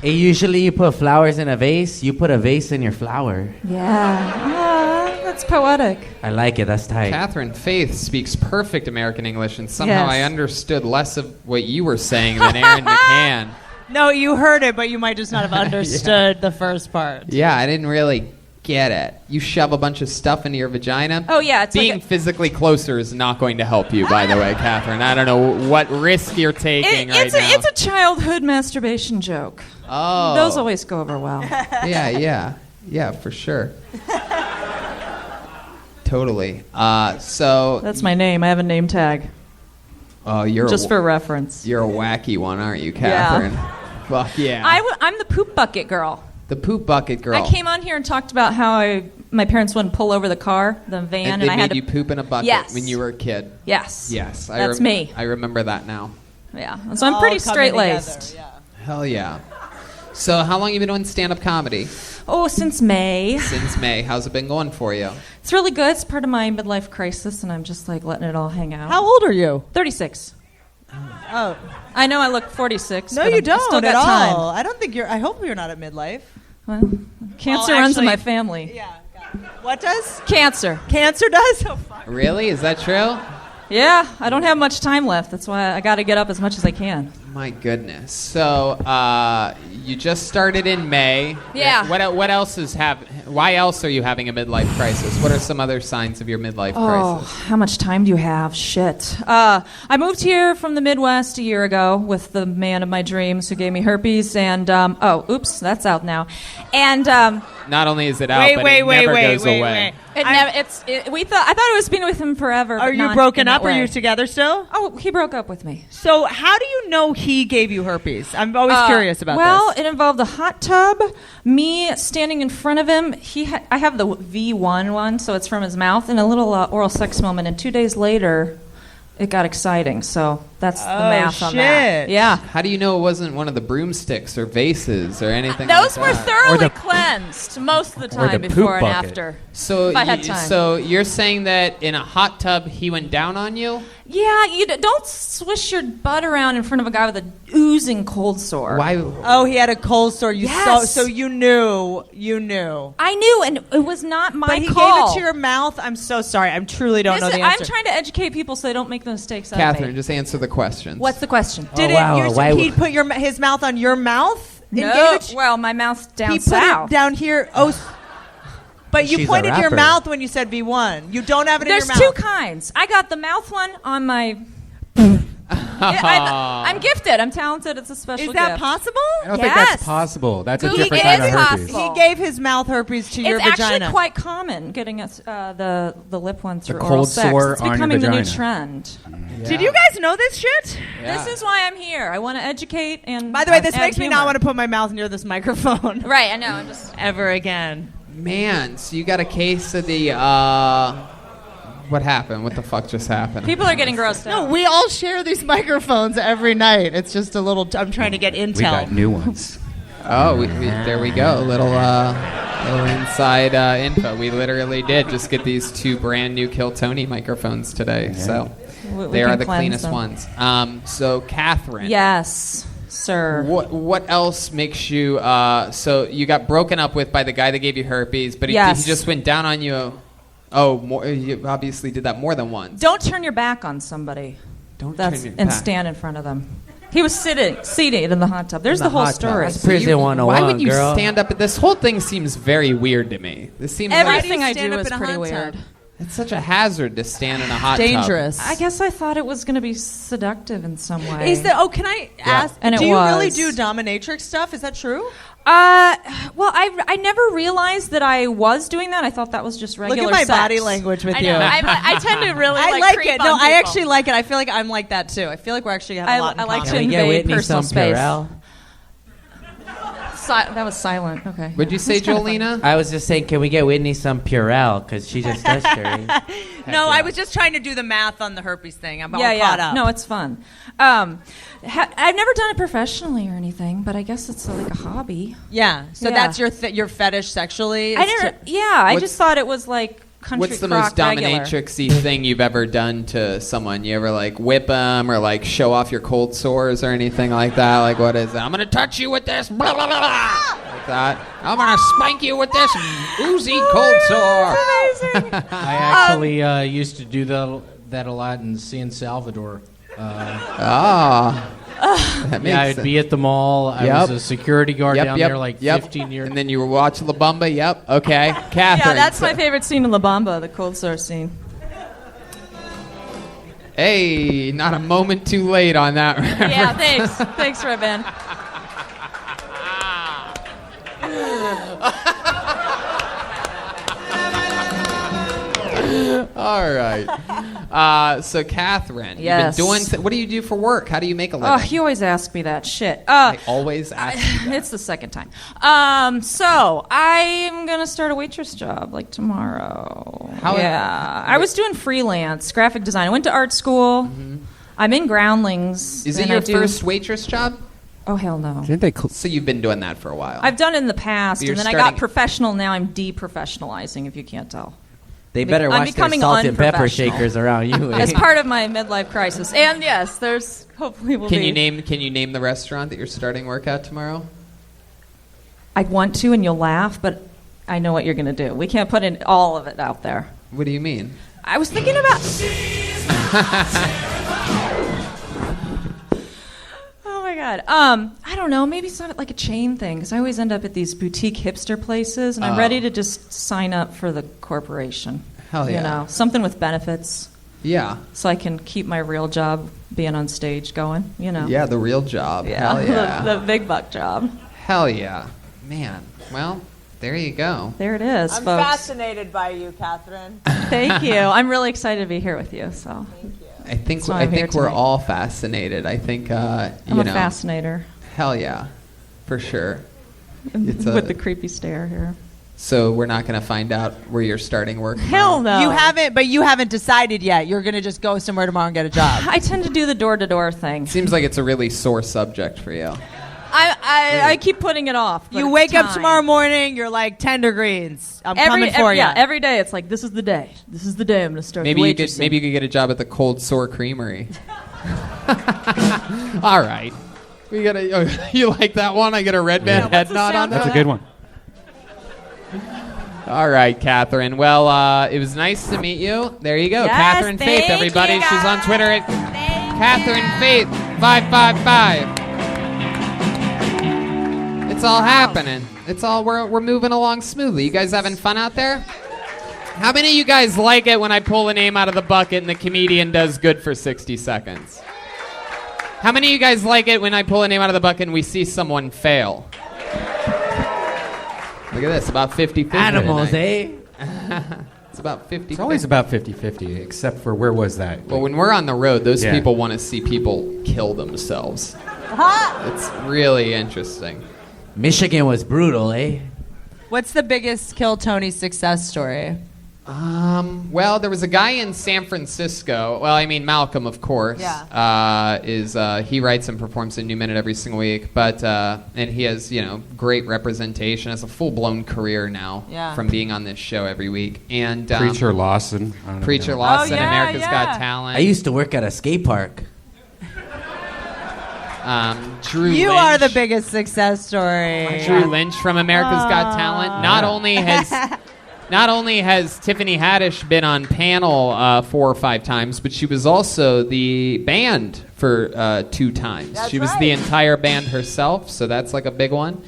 Hey, usually you put flowers in a vase. You put a vase in your flower. Yeah. That's poetic. I like it. That's tight. Catherine Faith speaks perfect American English, and somehow Yes. I understood less of what you were saying than Aaron McCann. No, you heard it, but you might just not have understood the first part. Yeah, I didn't really get it. You shove a bunch of stuff into your vagina. Oh, yeah. It's Being like physically closer is not going to help you, by the way, Catherine. I don't know what risk you're taking right now. it's a childhood masturbation joke. Oh. Those always go over well. Yeah, for sure. Totally. So That's my name. I have a name tag. Oh, you're just for reference. You're a wacky one, aren't you, Catherine? Yeah. Fuck yeah. I'm the poop bucket girl. The poop bucket girl. I came on here and talked about how my parents wouldn't pull over the car, the van, and and they I made had to you poop in a bucket Yes. when you were a kid. Yes. Yes. That's me. I remember that now. Yeah. So I'm pretty All coming straight laced. together, yeah. Hell yeah. So how long have you been doing stand-up comedy? Oh, since May. Since May. How's it been going for you? It's really good. It's part of my midlife crisis, and I'm just like letting it all hang out. How old are you? 36. Oh, I know I look 46. no, but you I don't still at got all. time. I don't think you're. I hope you're not at midlife. Well, cancer Well, runs in actually- my family. Yeah. What does? Cancer. Cancer does? Oh, fuck. Really? Is that true? Yeah, I don't have much time left. That's why I got to get up as much as I can. My goodness. So, you just started in May. Yeah. What else is why else are you having a midlife crisis? What are some other signs of your midlife Oh, crisis? how much time do you have? Shit. I moved here from the Midwest a year ago with the man of my dreams who gave me herpes, and oops, that's out now. And Not only is it out, but it never goes away. I thought I was being with him forever. Are but you not broken in that up? Are you way. together still? Oh, he broke up with me. So how do you know he gave you herpes? I'm always curious about well, this. it involved a hot tub, me standing in front of him. I have the V1 one, so it's from his mouth, and a little oral sex moment. And 2 days later, it got exciting. So that's the math on that. shit. Yeah. How do you know it wasn't one of the broomsticks or vases or anything Those like were that? thoroughly cleansed most of the time the before poop and bucket. after. So, if I had time. so you're saying that in a hot tub he went down on you? Yeah, you don't swish your butt around in front of a guy with a oozing cold sore. Why? Oh, he had a cold sore. You Yes. so you knew. You knew. I knew, and it was not my But he call. gave it to your mouth. I'm so sorry. I truly don't know the answer. I'm trying to educate people so they don't make the mistakes I Catherine, made. just answer the questions. What's the question? Did he put his mouth on your mouth? And No, gave it to- well, my mouth's down he put south. it down here. Oh, but you She's a pointed your rapper. mouth when you said V1. You don't have it There's in your mouth. two kinds. I got the mouth one on my. I'm gifted. I'm talented. It's a special Is that gift. possible? I don't think that's possible. That's a Google different it. kind It of is herpes. possible. He gave his mouth herpes to your It's vagina. actually quite common getting the lip one through cold oral sex. sore It's on your becoming the new vagina. trend. Did you guys know this shit? This is why I'm here. I want to educate and. By the way, this add makes me humor. not want to put my mouth near this microphone. Right, I know. I'm just. Ever again. Man, so you got a case of the, what happened? What the fuck just happened? People are getting grossed out. No, we all share these microphones every night. It's just a little. I'm trying to get intel. We got new ones. Oh, there we go. Little inside info. We literally did just get these two brand new Kill Tony microphones today. So We they can are the cleanse cleanest them. ones. So Catherine. Yes, sir. What else makes you so you got broken up with by the guy that gave you herpes, but he Yes. just went down on you? Oh, you obviously did that more than once. Don't turn your back on somebody. Don't That's turn your and back. stand in front of them. He was seated in the hot tub. There's the whole story. That's prison 101, Why would you girl. stand up? This whole thing seems very weird to me. This seems Everything Why I do you stand do up is in a pretty hot weird. tub? it's such a hazard to stand in a hot Dangerous. I guess I thought it was going to be seductive in some way. Is there? Oh, can I ask? And it do you really was. do dominatrix stuff? Is that true? Well, I never realized that I was doing that. I thought that was just regular Look at my sex. body language with I you. know. I tend to really I like creep it. on No, I people. actually like it. I feel like I'm like that too. I feel like we're actually having a lot in I like common. to Can we get invade Whitney personal some space. Purell? That was silent. Okay. What'd you say, Jolena? I was just saying, can we get Whitney some Purell? Because she just touched her. No, I was just trying to do the math on the herpes thing. I'm all Yeah, caught up. No, it's fun. I've never done it professionally or anything, but I guess it's like a hobby. Yeah. So Yeah. that's your fetish sexually. I never. I What's- just thought it was like country What's the crock most regular. dominatrixy thing you've ever done to someone? You ever like whip them or like show off your cold sores or anything like that? Like what is that? I'm gonna touch you with this, blah, blah, blah, blah. Like that. I'm gonna spank you with this oozy cold sore. I actually used to do that a lot in San Salvador. That makes Yeah, I'd sense. be at the mall. I Yep. was a security guard down there like 15 years. And then you were watching La Bamba. Yep. Okay, Catherine. Yeah, that's my favorite scene in La Bamba, the cold sore scene. Hey, not a moment too late on that. Yeah, thanks. Thanks, Redban. All right. So Catherine, Yes. you've been doing. What do you do for work? How do you make a living? Oh, you always ask me that shit. I always ask you that. It's the second time. So I'm gonna start a waitress job like tomorrow. Yeah, I was doing freelance graphic design. I went to art school. I'm in Groundlings. Is it and your I do- first waitress job? Oh, hell no. Didn't they? So you've been doing that for a while. I've done it in the past, You're and then I starting- got professional. Now I'm de-professionalizing, if you can't tell. They better I'm watch their becoming salt and pepper unprofessional. shakers around you. As part of my midlife crisis. And yes, there's hopefully will Can be. you name the restaurant that you're starting work at tomorrow? I want to, and you'll laugh, but I know what you're going to do. We can't put in all of it out there. What do you mean? I was thinking about. Oh my God. I don't know. Maybe it's not like a chain thing, because I always end up at these boutique hipster places, and I'm ready to just sign up for the corporation. Hell yeah. You know, something with benefits, Yeah. so I can keep my real job being on stage going. You know. Yeah, the real job. Yeah. Hell yeah. the big buck job. Hell yeah. Man. Well, there you go. There it is, I'm folks. fascinated by you, Catherine. Thank you. I'm really excited to be here with you. So I think That's why I'm here we're tonight. all fascinated. I think I'm you a know. fascinator Hell yeah. For sure. It's with the creepy stare here. So we're not going to find out where you're starting work. Hell no. You haven't decided yet. You're gonna just go somewhere tomorrow and get a job. I tend to do the door-to-door thing. Seems like it's a really sore subject for you. I keep putting it off. but You it's wake up time. tomorrow morning, you're like tender greens. I'm coming for you. Yeah, every day it's like, this is the day. This is the day I'm going to start Maybe you waitressing. could get a job at the Cold Sore Creamery. All right. We got a. You like that one? I get a Redban head nod on that. That's a good one. All right, Catherine. Well, it was nice to meet you. There you go, Yes, Catherine Faith, thank everybody. you, She's on guys. Twitter at Catherine Faith 555. It's all happening. It's all we're moving along smoothly. You guys having fun out there? How many of you guys like it when I pull a name out of the bucket and the comedian does good for 60 seconds? How many of you guys like it when I pull a name out of the bucket and we see someone fail? Look at this, about 50-50 Animals, tonight. eh? It's about 50-50. It's always about 50-50, except for where was that? Well, when we're on the road, those Yeah. people want to see people kill themselves. It's really interesting. Michigan was brutal, eh? What's the biggest Kill Tony success story? Well, there was a guy in San Francisco. Well, I mean, Malcolm, of course. Yeah. He writes and performs in New Minute every single week, but and he has great representation. Has a full blown career now Yeah. from being on this show every week. And Preacher Lawson. I don't know. Preacher Lawson, Oh, yeah, America's yeah. Got Talent. I used to work at a skate park. Drew You Lynch. are the biggest success story. Drew Lynch from America's Got Talent. Not only has Tiffany Haddish been on panel 4 or 5 times, but she was also the band for 2 times. That's She was right. the entire band herself, so that's like a big one.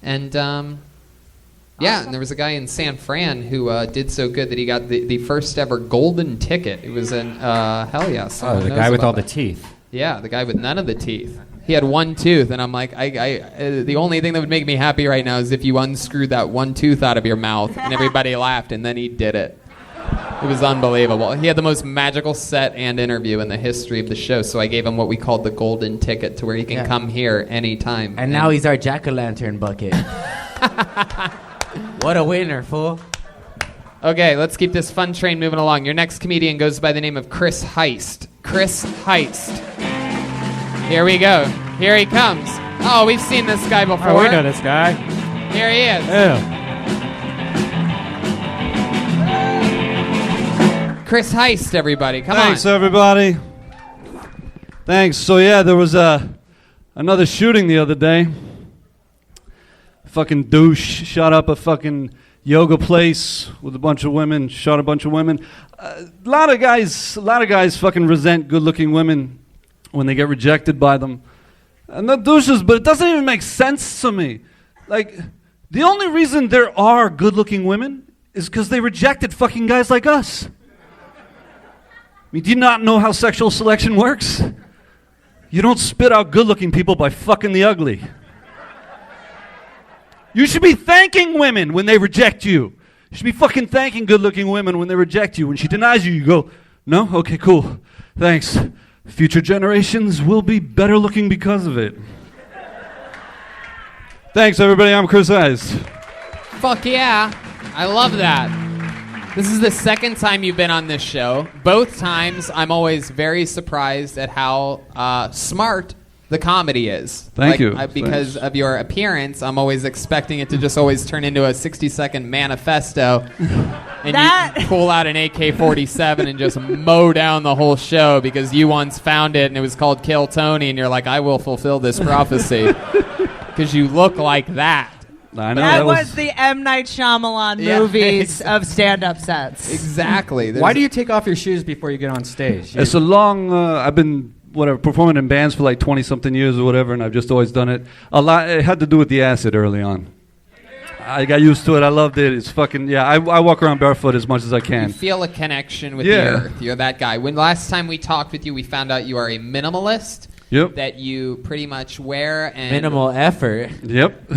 And yeah, and there was a guy in San Fran who did so good that he got the first ever golden ticket. It was an hell yeah. Oh, someone the knows guy with about all the that. teeth. Yeah, the guy with none of the teeth. He had 1 tooth, and I'm like, the only thing that would make me happy right now is if you unscrewed that 1 tooth out of your mouth, and everybody laughed, and then he did it. It was unbelievable. He had the most magical set and interview in the history of the show, so I gave him what we called the golden ticket to where he can come here anytime. And now he's our jack-o'-lantern bucket. What a winner, fool. Okay, let's keep this fun train moving along. Your next comedian goes by the name of Chris Heist. Chris Heist. Here we go. Here he comes. Oh, we've seen this guy before. Oh, we know this guy. Here he is. Chris Heist, everybody. Come Thanks, on. everybody. Thanks. So, yeah, there was another shooting the other day. Fucking douche shot up a fucking yoga place with a bunch of women, shot a bunch of women. A lot of guys fucking resent good-looking women when they get rejected by them. And they're douches, but it doesn't even make sense to me. Like, the only reason there are good-looking women is because they rejected fucking guys like us. I mean, do you not know how sexual selection works? You don't spit out good-looking people by fucking the ugly. You should be thanking women when they reject you. You should be fucking thanking good-looking women when they reject you. When she denies you, you go, no? Okay, cool. Thanks. Future generations will be better looking because of it. Thanks, everybody. I'm Chris Heist. Fuck yeah. I love that. This is the second time you've been on this show. Both times, I'm always very surprised at how smart The comedy is. Thank you. Because Thanks. of your appearance, I'm always expecting it to just always turn into a 60-second manifesto. And you pull out an AK-47 and just mow down the whole show because you once found it and it was called Kill Tony, and you're like, I will fulfill this prophecy. Because you look like that. I know, that was the M. Night Shyamalan movies of stand-up sets. Exactly. Why do you take off your shoes before you get on stage? It's a long. I've been performing in bands for like 20-something years or whatever, and I've just always done it. A lot. It had to do with the acid early on. I got used to it. I loved it. It's fucking I walk around barefoot as much as I can. You feel a connection with the earth. You're that guy. When last time we talked with you, we found out you are a minimalist. Yep. That you pretty much wear and minimal effort. Yep.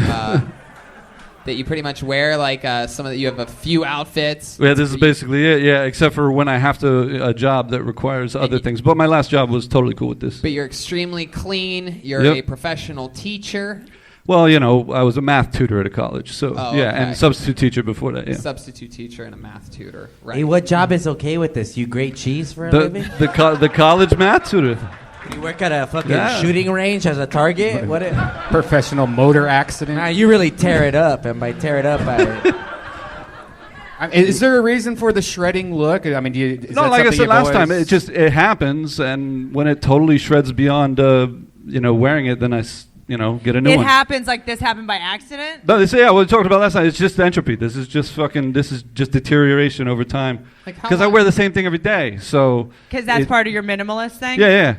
That you pretty much wear like you have a few outfits. Yeah, this is basically it. Yeah, except for when I have a job that requires other things. But my last job was totally cool with this. But you're extremely clean. You're a professional teacher. Well, I was a math tutor at a college, so and substitute teacher before that. Yeah. Substitute teacher and a math tutor. Right. Hey, what job is okay with this? You grate cheese for a living? The college math tutor. You work at a fucking shooting range as a target? What? Professional motor accident. Nah, you really tear it up, and by tear it up, is there a reason for the shredding look? I mean, like I said last time, it happens, and when it totally shreds beyond, wearing it, then I get a new one. It happens like this happened by accident? No, what we talked about last time, it's just entropy. This is just deterioration over time. Because I wear the same thing every day, so. Because that's part of your minimalist thing? Yeah.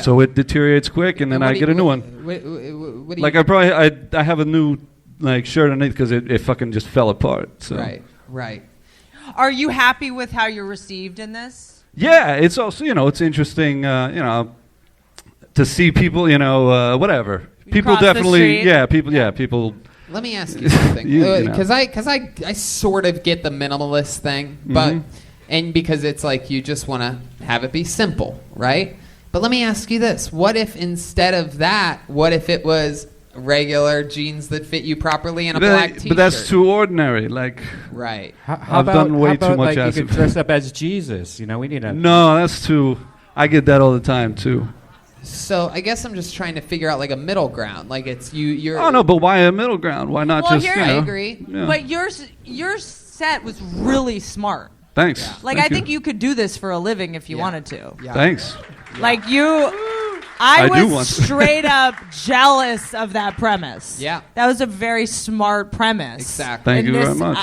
So it deteriorates quick, and then I get a new one. What I have a new shirt underneath because it fucking just fell apart. So. Right. Are you happy with how you're received in this? Yeah, it's also it's interesting. To see people, whatever. People definitely, people. Let me ask you something, because I sort of get the minimalist thing, but and because it's like you just want to have it be simple, right? But let me ask you this: what if instead of that, what if it was regular jeans that fit you properly and a black T-shirt? But that's too ordinary. Right. How I've done way too much acid. You could dress up as Jesus. We need a. No, that's too. I get that all the time too. So I guess I'm just trying to figure out a middle ground. It's you're. Oh no, but why a middle ground? Why not just? I agree. Yeah. But your set was really smart. Thanks. Yeah. I think you could do this for a living if you wanted to. Yeah. Thanks. I was straight up jealous of that premise. Yeah. That was a very smart premise. Exactly. Thank you very much.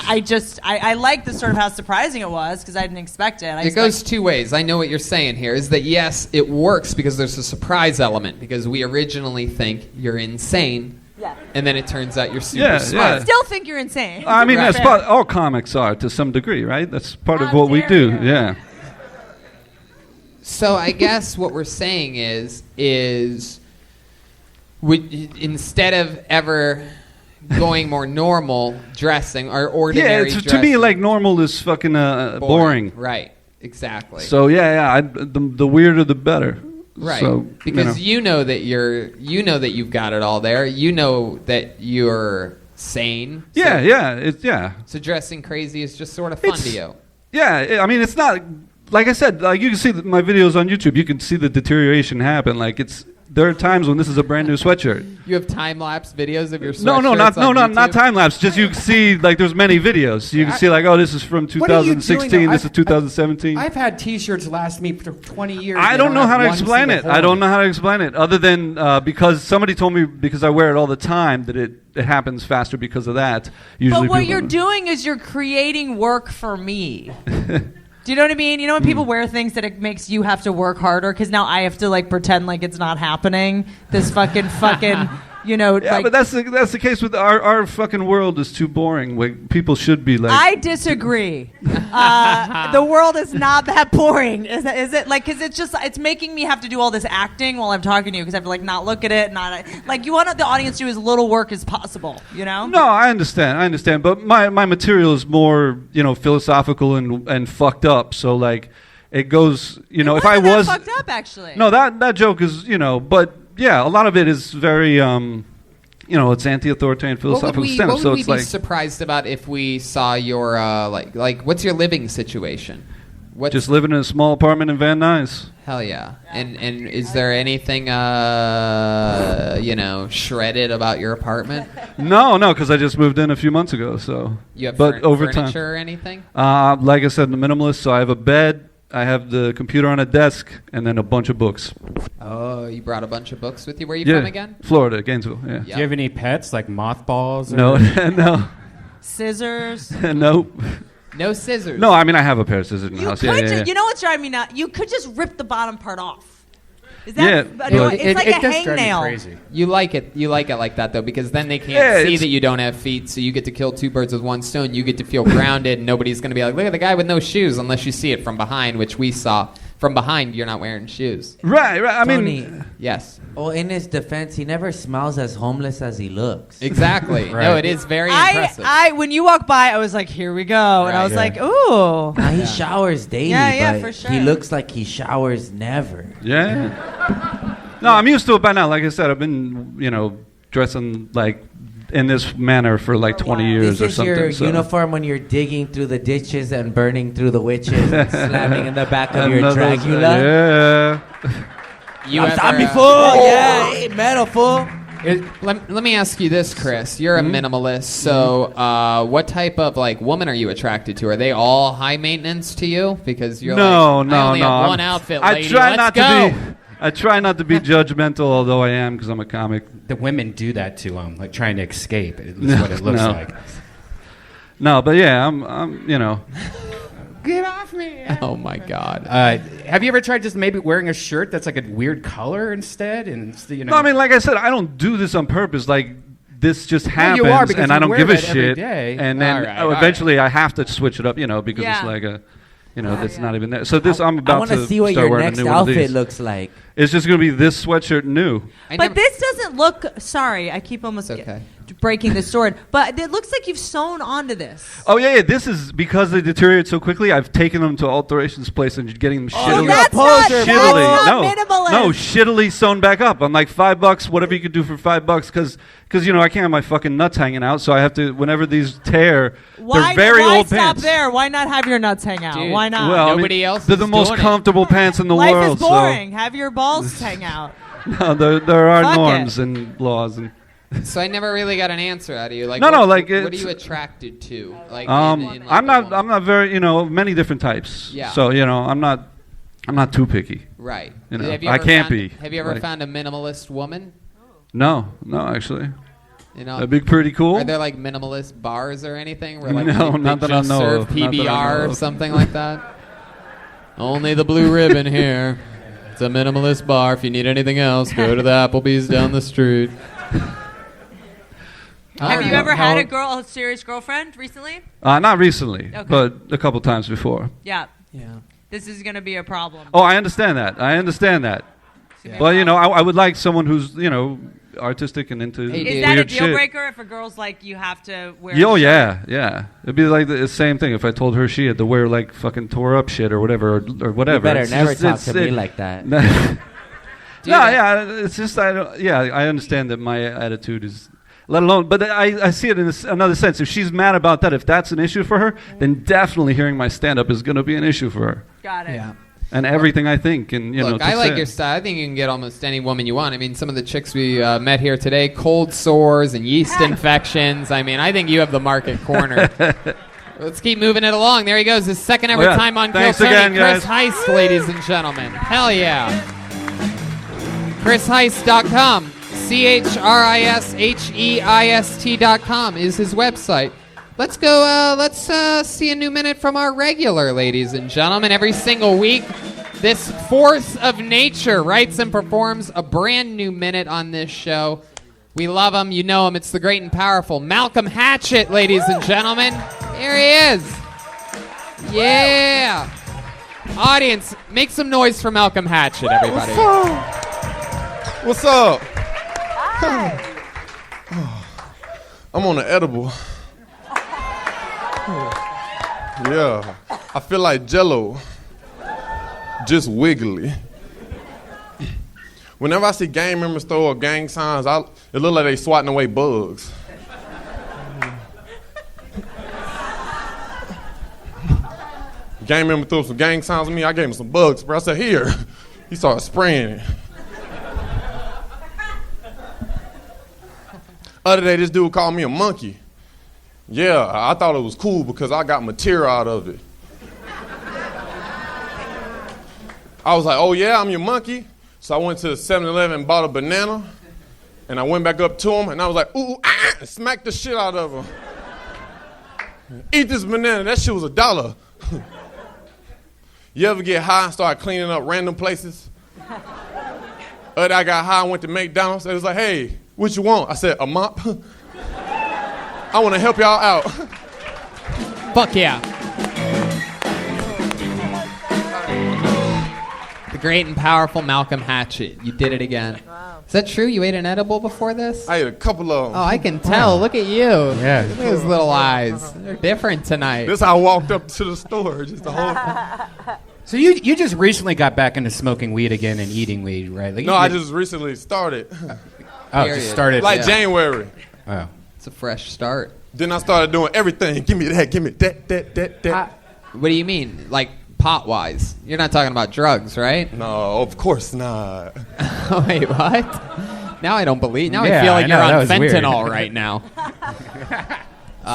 I like the sort of how surprising it was because I didn't expect it. It goes two ways. I know what you're saying here is that yes, it works because there's a surprise element because we originally think you're insane. Yeah. And then it turns out you're super smart. I still think you're insane. I mean, that's all comics are to some degree, right? That's part of what we do. You. Yeah. So I guess what we're saying is instead of ever going more normal dressing or ordinary dressing. To me, normal is fucking boring. Right, exactly. So the weirder the better. Right, so, because you know that you've got it all there. You know that you're sane. Yeah. So dressing crazy is just sort of fun to you. Yeah, I mean, it's not. Like I said, you can see my videos on YouTube. You can see the deterioration happen. There are times when this is a brand new sweatshirt. You have time-lapse videos of your sweatshirts not time-lapse. Just you can see, there's many videos. You can see, this is from 2016, this is 2017. I've had T-shirts last me for 20 years. I don't know how to explain it. Other than because somebody told me because I wear it all the time that it happens faster because of that. Usually but what you're doing is you're creating work for me. Do you know what I mean? You know when people wear things that it makes you have to work harder because now I have to pretend like it's not happening. This fucking Yeah, but that's the case with our fucking world is too boring. People should be I disagree. The world is not that boring. Is it? Because it's making me have to do all this acting while I'm talking to you because I have to not look at it. You want the audience to do as little work as possible. No, I understand. But my material is more philosophical and fucked up. So it goes. If I was fucked up actually. No, that joke is but. Yeah, a lot of it is very, it's anti-authoritarian philosophical STEM. What would we be surprised about if we saw your, what's your living situation? Just living in a small apartment in Van Nuys. Hell yeah. And is there anything, shredded about your apartment? No, because I just moved in a few months ago. So, You have but over furniture time, or anything? like I said, the minimalist. So I have a bed, I have the computer on a desk, and then a bunch of books. Oh, you brought a bunch of books with you. Where are you Yeah, from again? Florida, Gainesville. Yeah. Do you have any pets like mothballs? Or No, no, Scissors. nope. No scissors. No, I mean I have a pair of scissors in the You house. could Yeah. you know what's driving me nuts? You could just rip the bottom part off. Is that Yeah, annoying? but- It's like it a does drive me hangnail. crazy. You like it like that though, because then they can't Yeah, see it's- that you don't have feet, so you get to kill two birds with one stone. You get to feel grounded, and nobody's gonna be like, "Look at the guy with no shoes," unless you see it from behind, which we saw. From behind, you're not wearing shoes. Right. I Tony, mean, Yes, well, in his defense, he never smells as homeless as he looks. exactly. Right. No, it is very impressive. I when you walk by, I was like, here we go, and I Right. was Yeah. like, ooh. Now he showers daily, Yeah, but for sure. he looks like he showers never. yeah. No, I'm used to it by now. Like I said, I've been, dressing like in this manner for like 20 years This or is something. your so. uniform when you're digging through the ditches and burning through the witches and slamming in the back of your Another- Dracula. Yeah. You I'm ever, zombie fool, yeah, hey, metal fool. Let me ask you this, Chris. You're a minimalist, so what type of woman are you attracted to? Are they all high maintenance to you? Because you're No. I only have I'm- one outfit, I lady. try Let's not go. to be. I try not to be judgmental, although I am because I'm a comic. The women do that to them, like trying to escape. It's what it looks No. like. No, but yeah, I'm Get off me! Oh my God. Have you ever tried just maybe wearing a shirt that's like a weird color instead? And No, I mean, like I said, I don't do this on purpose. Like this just Well, happens, you are, because and I you don't wear give a that every shit. day. And then All right. eventually I have to switch it up, because Yeah. it's like a, that's not even there. So this I'm about I want to to see what start your wearing next a new one of outfit these. looks like. It's just gonna be this sweatshirt new. But this doesn't look. Sorry, I keep almost It's okay. breaking the sword. But it looks like you've sewn onto this. Oh yeah. This is because they deteriorate so quickly. I've taken them to alterations place and getting them Oh, shittily. that's not minimalist. No, shittily sewn back up. I'm like $5, whatever you could do for $5, because I can't have my fucking nuts hanging out, so I have to. Whenever these tear, they're very why old stop pants. there? Why not have your nuts hang out? Dude, Why not? Well, Nobody else They're is the most doing it. comfortable pants in the Life world. is boring. Have your balls hang out. So no, there are Fuck norms and laws and. So I never really got an answer out of you. Like, No, what, like, what are it's- you attracted to? Like, I'm like a not. woman? I'm not very. Many different types. Yeah. So I'm not. I'm not too picky. Right. Have you I ever can't found, be. Have you ever Like- found a minimalist woman? No, actually. That'd be pretty cool. Are there like minimalist bars or anything? Where, No, they not that I just know serve of. Not that I PBR know or of. something like that. Only the blue ribbon here. It's a minimalist bar. If you need anything else, go to the Applebee's down the street. Have you ever had a serious girlfriend recently? Not recently, Okay. but a couple times before. Yeah. Yeah. This is gonna be a problem. Oh, I understand that. But I would like someone who's artistic and into Hey, Is weird that a deal shit. breaker if a girl's like you have to wear? Oh a shirt? yeah. It'd be like the same thing if I told her she had to wear like fucking tore up shit or whatever or whatever. You better It's never just- talk it's- to me it- like that. No, yeah. It's just I understand that my attitude is. Let alone, but I see it in another sense. If she's mad about that, if that's an issue for her, then definitely hearing my stand-up is going to be an issue for her. Got it. Yeah. And everything I think, and Look, I like your style. I think you can get almost any woman you want. I mean, some of the chicks we met here today, cold sores and yeast infections. I mean, I think you have the market cornered. Let's keep moving it along. There he goes, his second ever time on Kill Thanks Tony. again, Chris guys. Heist, ladies and gentlemen. Hell yeah. ChrisHeist.com. ChrisHeist.com is his website. Let's go, let's see a new minute from our regular, ladies and gentlemen. Every single week, this force of nature writes and performs a brand new minute on this show. We love him. You know him. It's the great and powerful Malcolm Hatchett, ladies and gentlemen. Here he is. Yeah. Audience, make some noise for Malcolm Hatchett, everybody. What's up? I'm on an edible. Yeah, I feel like Jell-O, just wiggly. Whenever I see gang members throw up gang signs, it looks like they swatting away bugs. Gang member threw some gang signs at me. I gave him some bug spray. I said, here. He started spraying it. Other day, this dude called me a monkey. Yeah, I thought it was cool because I got material out of it. I was like, oh yeah, I'm your monkey. So I went to the 7-Eleven and bought a banana. And I went back up to him and I was like, ooh, ah, and smacked the shit out of him. Eat this banana, that shit was $1. You ever get high and start cleaning up random places? I got high and went to McDonald's. It was like, hey, what you want? I said, a mop. I want to help y'all out. Fuck yeah. The great and powerful Malcolm Hatchett. You did it again. Wow. Is that true? You ate an edible before this? I ate a couple of them. Oh, I can tell. Wow. Look at you. Yeah. Look at his little eyes. They're different tonight. This is how I walked up to the store. Just the whole. So you just recently got back into smoking weed again and eating weed, right? Like, no, I just recently started. Just started. Like January. Oh. It's a fresh start. Then I started doing everything. Give me that, give me that. What do you mean? Like pot-wise? You're not talking about drugs, right? No, of course not. Wait, what? Now I don't believe. Now I feel like you're on fentanyl right now.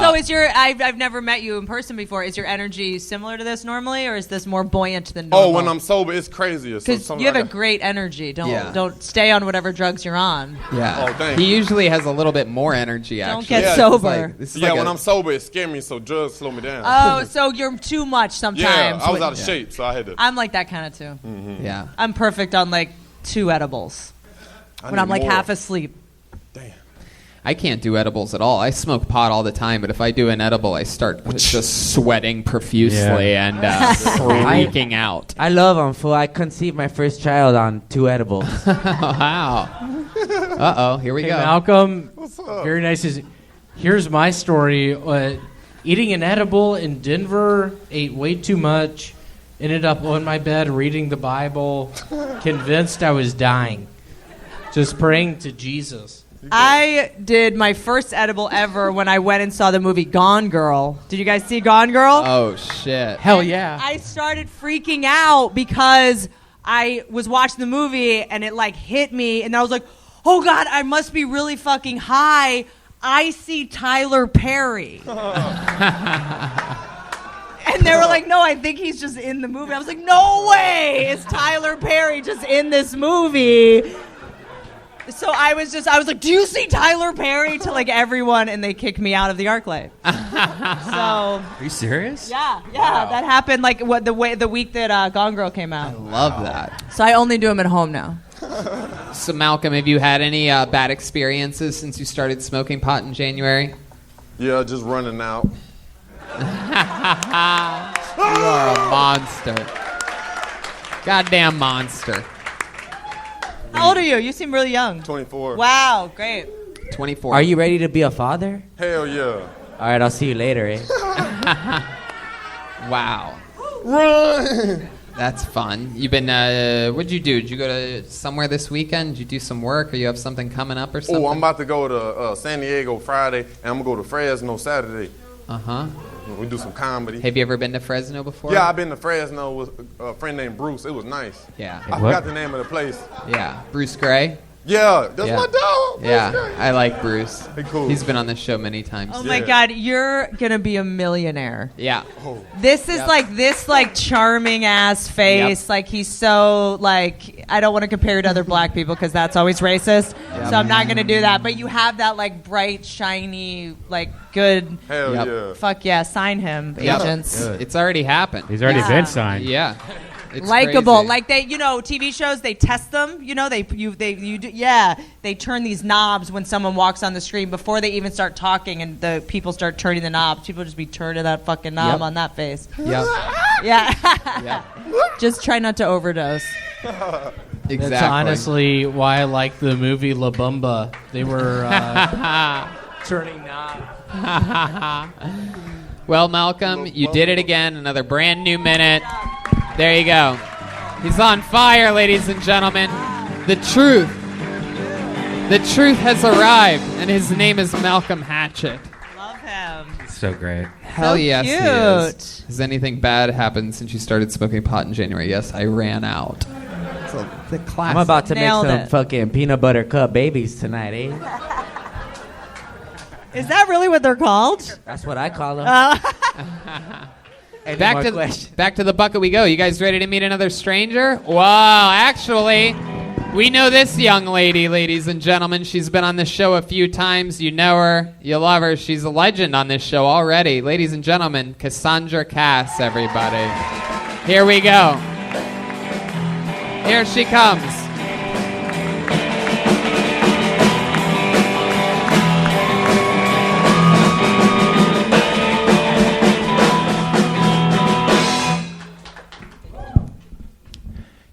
So is your? I've never met you in person before. Is your energy similar to this normally, or is this more buoyant than normal? Oh, when I'm sober, it's crazier. Because you have a great energy. Don't stay on whatever drugs you're on. Yeah. Oh, thanks. He usually has a little bit more energy. Actually, don't get sober. When I'm sober, it scares me. So drugs slow me down. Oh, so you're too much sometimes. Yeah, I was out of shape, so I had to. I'm like that kind of too. Mm-hmm. Yeah. I'm perfect on like 2 edibles when I'm like half asleep. I can't do edibles at all. I smoke pot all the time, but if I do an edible, I start just sweating profusely and freaking out. I love them, fool. I conceived my first child on 2 edibles. Wow. Uh-oh, here we go. Malcolm, what's up? Very nice. Here's my story. Eating an edible in Denver, ate way too much, ended up on my bed reading the Bible, convinced I was dying, just praying to Jesus. I did my first edible ever when I went and saw the movie Gone Girl. Did you guys see Gone Girl? Oh, shit. Hell yeah. I started freaking out because I was watching the movie and it like hit me and I was like, oh God, I must be really fucking high. I see Tyler Perry. And they were like, no, I think he's just in the movie. I was like, no way is Tyler Perry just in this movie. So I was like, do you see Tyler Perry to like everyone, and they kicked me out of the ArcLight. Are you serious? Yeah, wow. That happened like the week that Gone Girl came out. I love that. So I only do them at home now. So Malcolm, have you had any bad experiences since you started smoking pot in January? Yeah, just running out. You are a monster. Goddamn monster. How old are you? You seem really young. 24. Wow, great. 24. Are you ready to be a father? Hell yeah. All right, I'll see you later, eh? Wow. Run! That's fun. You've been, what'd you do? Did you go to somewhere this weekend? Did you do some work, or you have something coming up or something? Oh, I'm about to go to San Diego Friday, and I'm going to go to Fresno Saturday. Uh-huh. We do some comedy. Have you ever been to Fresno before? Yeah, I've been to Fresno with a friend named Bruce. It was nice. Yeah. I forgot the name of the place. Yeah. Bruce Gray? Yeah, that's my dog. Yeah, I like Bruce. Hey, cool. He's been on this show many times. Oh my God, you're gonna be a millionaire. Yeah. Oh. This is like this charming ass face. Yep. Like he's so like I don't want to compare you to other black people because that's always racist. Yep. So I'm not gonna do that. But you have that like bright, shiny, like good. Hell yeah. Fuck yeah, sign him, agents. It's already happened. He's already been signed. Yeah. It's likable, crazy. like they, TV shows, they test them. They turn these knobs when someone walks on the screen before they even start talking, and the people start turning the knobs. People just be turning that fucking knob on that face. Yep. Yeah. Just try not to overdose. Exactly. That's honestly why I like the movie La Bamba. They were turning knobs. Well, Malcolm, you did it again. Another brand new minute. There you go. He's on fire, ladies and gentlemen. The truth has arrived, and his name is Malcolm Hatchett. Love him. So great. Hell So yes, he cute. is. Has anything bad happened since you started smoking pot in January? Yes, I ran out. So the class. I'm about to Nailed make some it. fucking peanut butter cup babies tonight, eh? Is that really what they're called? That's what I call them. Back to the bucket we go. You guys ready to meet another stranger? Wow, actually, we know this young lady, ladies and gentlemen. She's been on this show a few times. You know her, you love her. She's a legend on this show already. Ladies and gentlemen, Cassandra Cass, everybody. Here we go. Here she comes.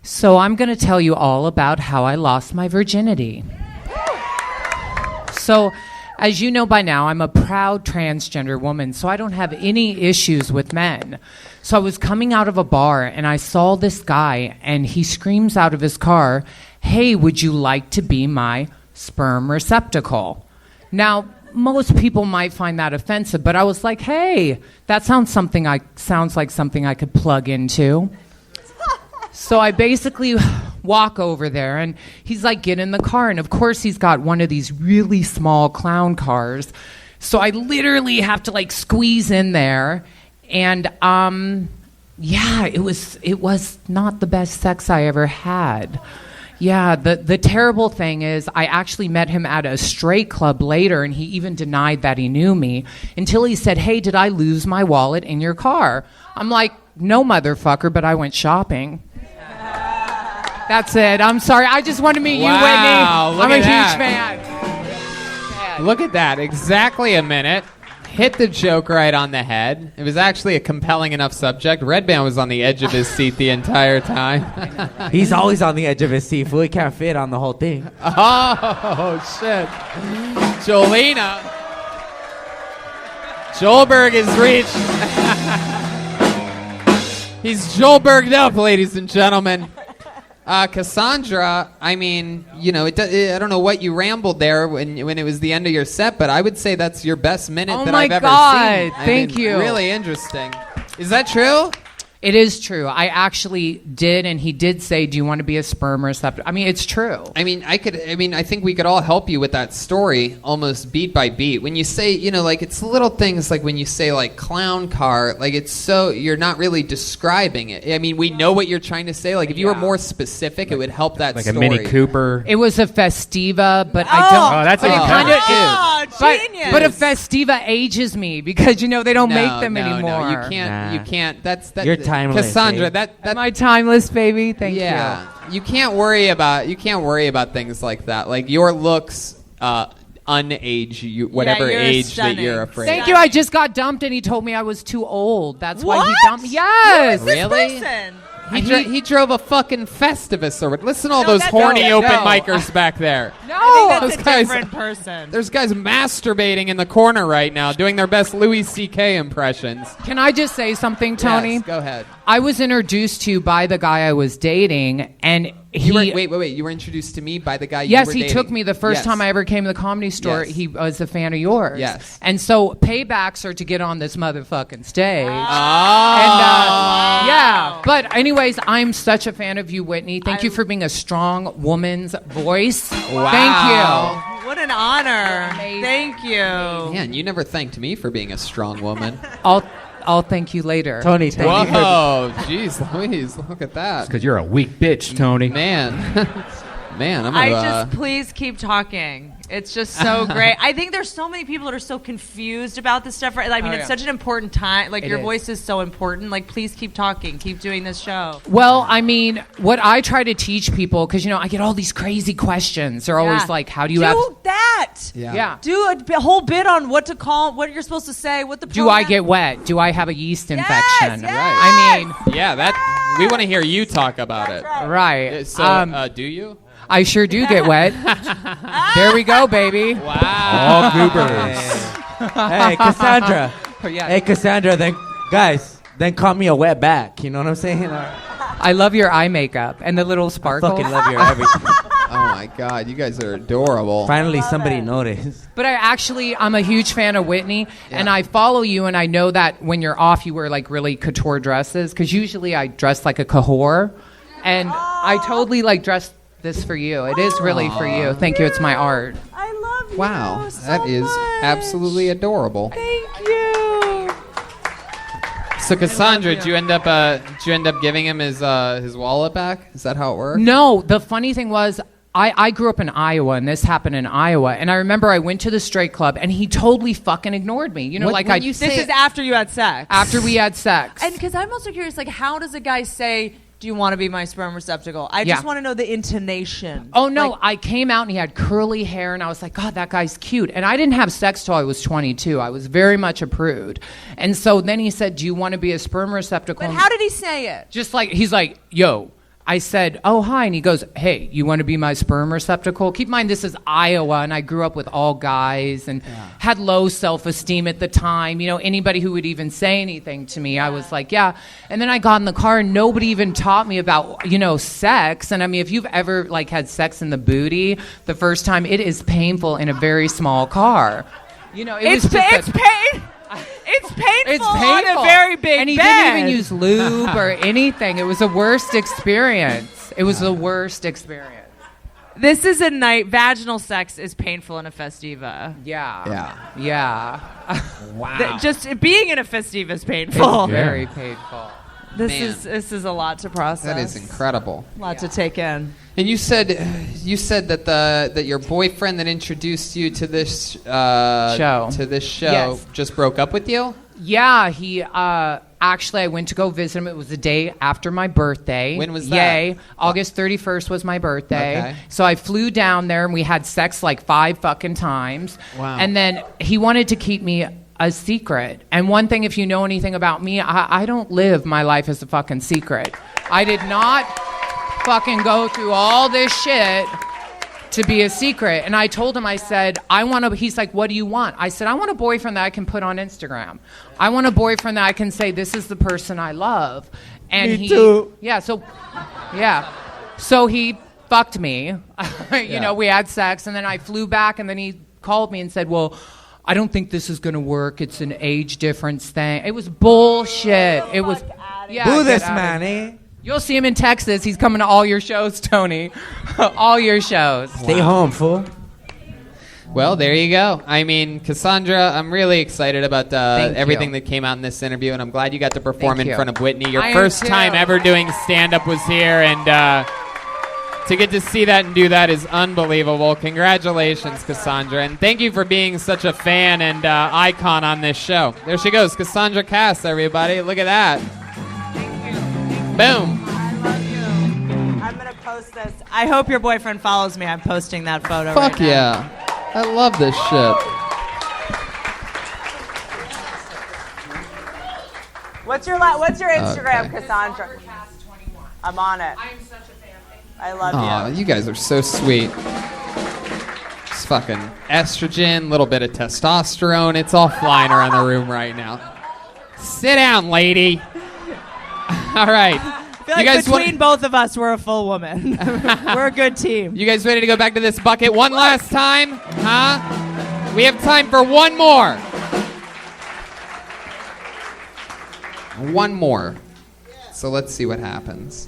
So I'm going to tell you all about how I lost my virginity. So, as you know by now, I'm a proud transgender woman, so I don't have any issues with men. So I was coming out of a bar, and I saw this guy, and he screams out of his car, "Hey, would you like to be my sperm receptacle?" Now, most people might find that offensive, but I was like, hey, that sounds like something I could plug into. So I basically walk over there, and he's like, get in the car. And of course, he's got one of these really small clown cars. So I literally have to like squeeze in there. And yeah, it was not the best sex I ever had. Yeah, the terrible thing is I actually met him at a straight club later, and he even denied that he knew me until he said, hey, did I lose my wallet in your car? I'm like, no, motherfucker, but I went shopping. That's it. I'm sorry. I just want to meet you, Whitney. I'm a huge fan. Look at that. Exactly a minute. Hit the joke right on the head. It was actually a compelling enough subject. Redban was on the edge of his seat the entire time. He's always on the edge of his seat. Fool, he can't fit on the whole thing. Oh, shit. Jolena. Joelberg is reached. He's Joelberged up, ladies and gentlemen. Cassandra, I mean, you know, I don't know what you rambled there when it was the end of your set, but I would say that's your best minute that I've ever seen. Oh my God, thank you. Really interesting. Is that true? It is true. I actually did, and he did say, do you want to be a sperm receptacle? I mean, it's true. I think we could all help you with that story almost beat by beat. When you say, you know, like it's little things like when you say like clown car, like it's so, you're not really describing it. I mean, we know what you're trying to say. Like if you were more specific, it would help that story. Like a Mini Cooper. It was a Festiva, but I don't. Oh, that's genius. But a Festiva ages me because, you know, they don't make them anymore. No, you can't. You can't. That's You're timeless, Cassandra, eh? that Am I timeless, baby? Thank you. You can't worry about things like that. Like your looks unage you, whatever age stunning. that you're afraid. Thank you. I just got dumped, and he told me I was too old. That's why he What? dumped me. Yes. Who is this Really? person? He drove a fucking Festivus or what? Listen to all No, those that's horny not- open no. micers back there. I think that's those a guys- different person. There's guys masturbating in the corner right now, doing their best Louis C.K. impressions. Can I just say something, Tony? Yes, go ahead. I was introduced to you by the guy I was dating, and he... Wait. You were introduced to me by the guy you Yes, were he dating. took me the first Yes. time I ever came to the Comedy Store. Yes. He was a fan of yours. Yes. And so paybacks are to get on this motherfucking stage. Oh. And yeah. But anyways, I'm such a fan of you, Whitney. Thank you for being a strong woman's voice. Wow. Thank What an honor. Thank you. Man, you never thanked me for being a strong woman. you. I'll thank you later. Tony, thank you for... Whoa, jeez Louise, look at that. Because you're a weak bitch, Tony. Man, I'm I gonna... just please keep talking. It's just so great. I think there's so many people that are so confused about this stuff. Right? I mean, it's such an important time. Like, It your is. voice is so important. Like, please keep talking. Keep doing this show. Well, I mean, what I try to teach people, because, you know, I get all these crazy questions. They're always like, how do you do that? Yeah. Do a whole bit on what to call, what you're supposed to say, what the Do I get wet? Do I have a yeast infection? yes! I mean, Yeah, that we want to hear you talk about it. right. So, do you? I sure do get wet. There we go, baby. Wow. All goobers. Hey, Cassandra. Yeah. Hey, Cassandra, then call me a wet back. You know what I'm saying? I love your eye makeup and the little sparkles. Fucking love your everything. Oh my God, you guys are adorable. Finally, somebody noticed. But I'm a huge fan of Whitney, and I follow you, and I know that when you're off, you wear like really couture dresses, because usually I dress like a cahor, and I totally like dress this for you. It is really for you. Thank you. It's my art. I love you. Wow, so that is much. absolutely adorable. Thank you. So Cassandra, did you end up giving him his wallet back? Is that how it worked? No, the funny thing was, I grew up in Iowa, and this happened in Iowa. And I remember I went to the straight club, and he totally fucking ignored me. You know, This is after you had sex. After we had sex. And because I'm also curious, like, how does a guy say, "Do you want to be my sperm receptacle?" I just want to know the intonation. Oh, no. Like, I came out, and he had curly hair, and I was like, God, that guy's cute. And I didn't have sex till I was 22. I was very much a prude. And so then he said, do you want to be a sperm receptacle? but how did he say it? Just like, he's like, yo. I said, oh, hi. And he goes, hey, you want to be my sperm receptacle? Keep in mind, this is Iowa, and I grew up with all guys and had low self-esteem at the time. You know, anybody who would even say anything to me, I was like, yeah. And then I got in the car, and nobody even taught me about, sex. And I mean, if you've ever, like, had sex in the booty the first time, it is painful in a very small car. You know, It's painful on a very big and he bed. didn't even use lube or anything. It was the worst experience. It was the worst experience. This is a night. Vaginal sex is painful in a festiva. Yeah. Wow. Just being in a festiva is painful. It's very painful. This is a lot to process. That is incredible. A lot to take in. And you said that your boyfriend that introduced you to this show Yes. just broke up with you? Yeah, he actually I went to go visit him. It was the day after my birthday. When was that? Yay. August 31st was my birthday. Okay. So I flew down there and we had sex like 5 fucking times. Wow. And then he wanted to keep me a secret. And one thing, if you know anything about me, I don't live my life as a fucking secret. I did not fucking go through all this shit to be a secret. And I told him, I said, he's like, what do you want? I said, I want a boyfriend that I can put on Instagram. I want a boyfriend that I can say, this is the person I love. And Me too. Yeah, so he fucked me. You know, we had sex, and then I flew back, and then he called me and said, well, I don't think this is going to work. It's an age difference thing. It was bullshit. It was, Boo this man, eh? You'll see him in Texas. He's coming to all your shows, Tony. All your shows. Stay home, fool. Well, there you go. I mean, Cassandra, I'm really excited about everything you. that came out in this interview, and I'm glad you got to perform Thank in you. front of Whitney. Your I am first too. time ever doing stand-up was here, and to get to see that and do that is unbelievable. Congratulations, Cassandra, and thank you for being such a fan and icon on this show. There she goes, Cassandra Cass, everybody. Look at that. Boom. I love you. I'm going to post this. I hope your boyfriend follows me. I'm posting that photo Fuck right now. yeah. I love this shit. What's your Instagram, Okay. Cassandra? I'm on it. I'm such a fan. I love Aw, you. you guys are so sweet. It's fucking estrogen, little bit of testosterone. It's all flying around the room right now. Sit down, lady. All right. I feel like between both of us, we're a full woman. We're a good team. You guys ready to go back to this bucket one last time? Huh? We have time for one more. One more. So let's see what happens.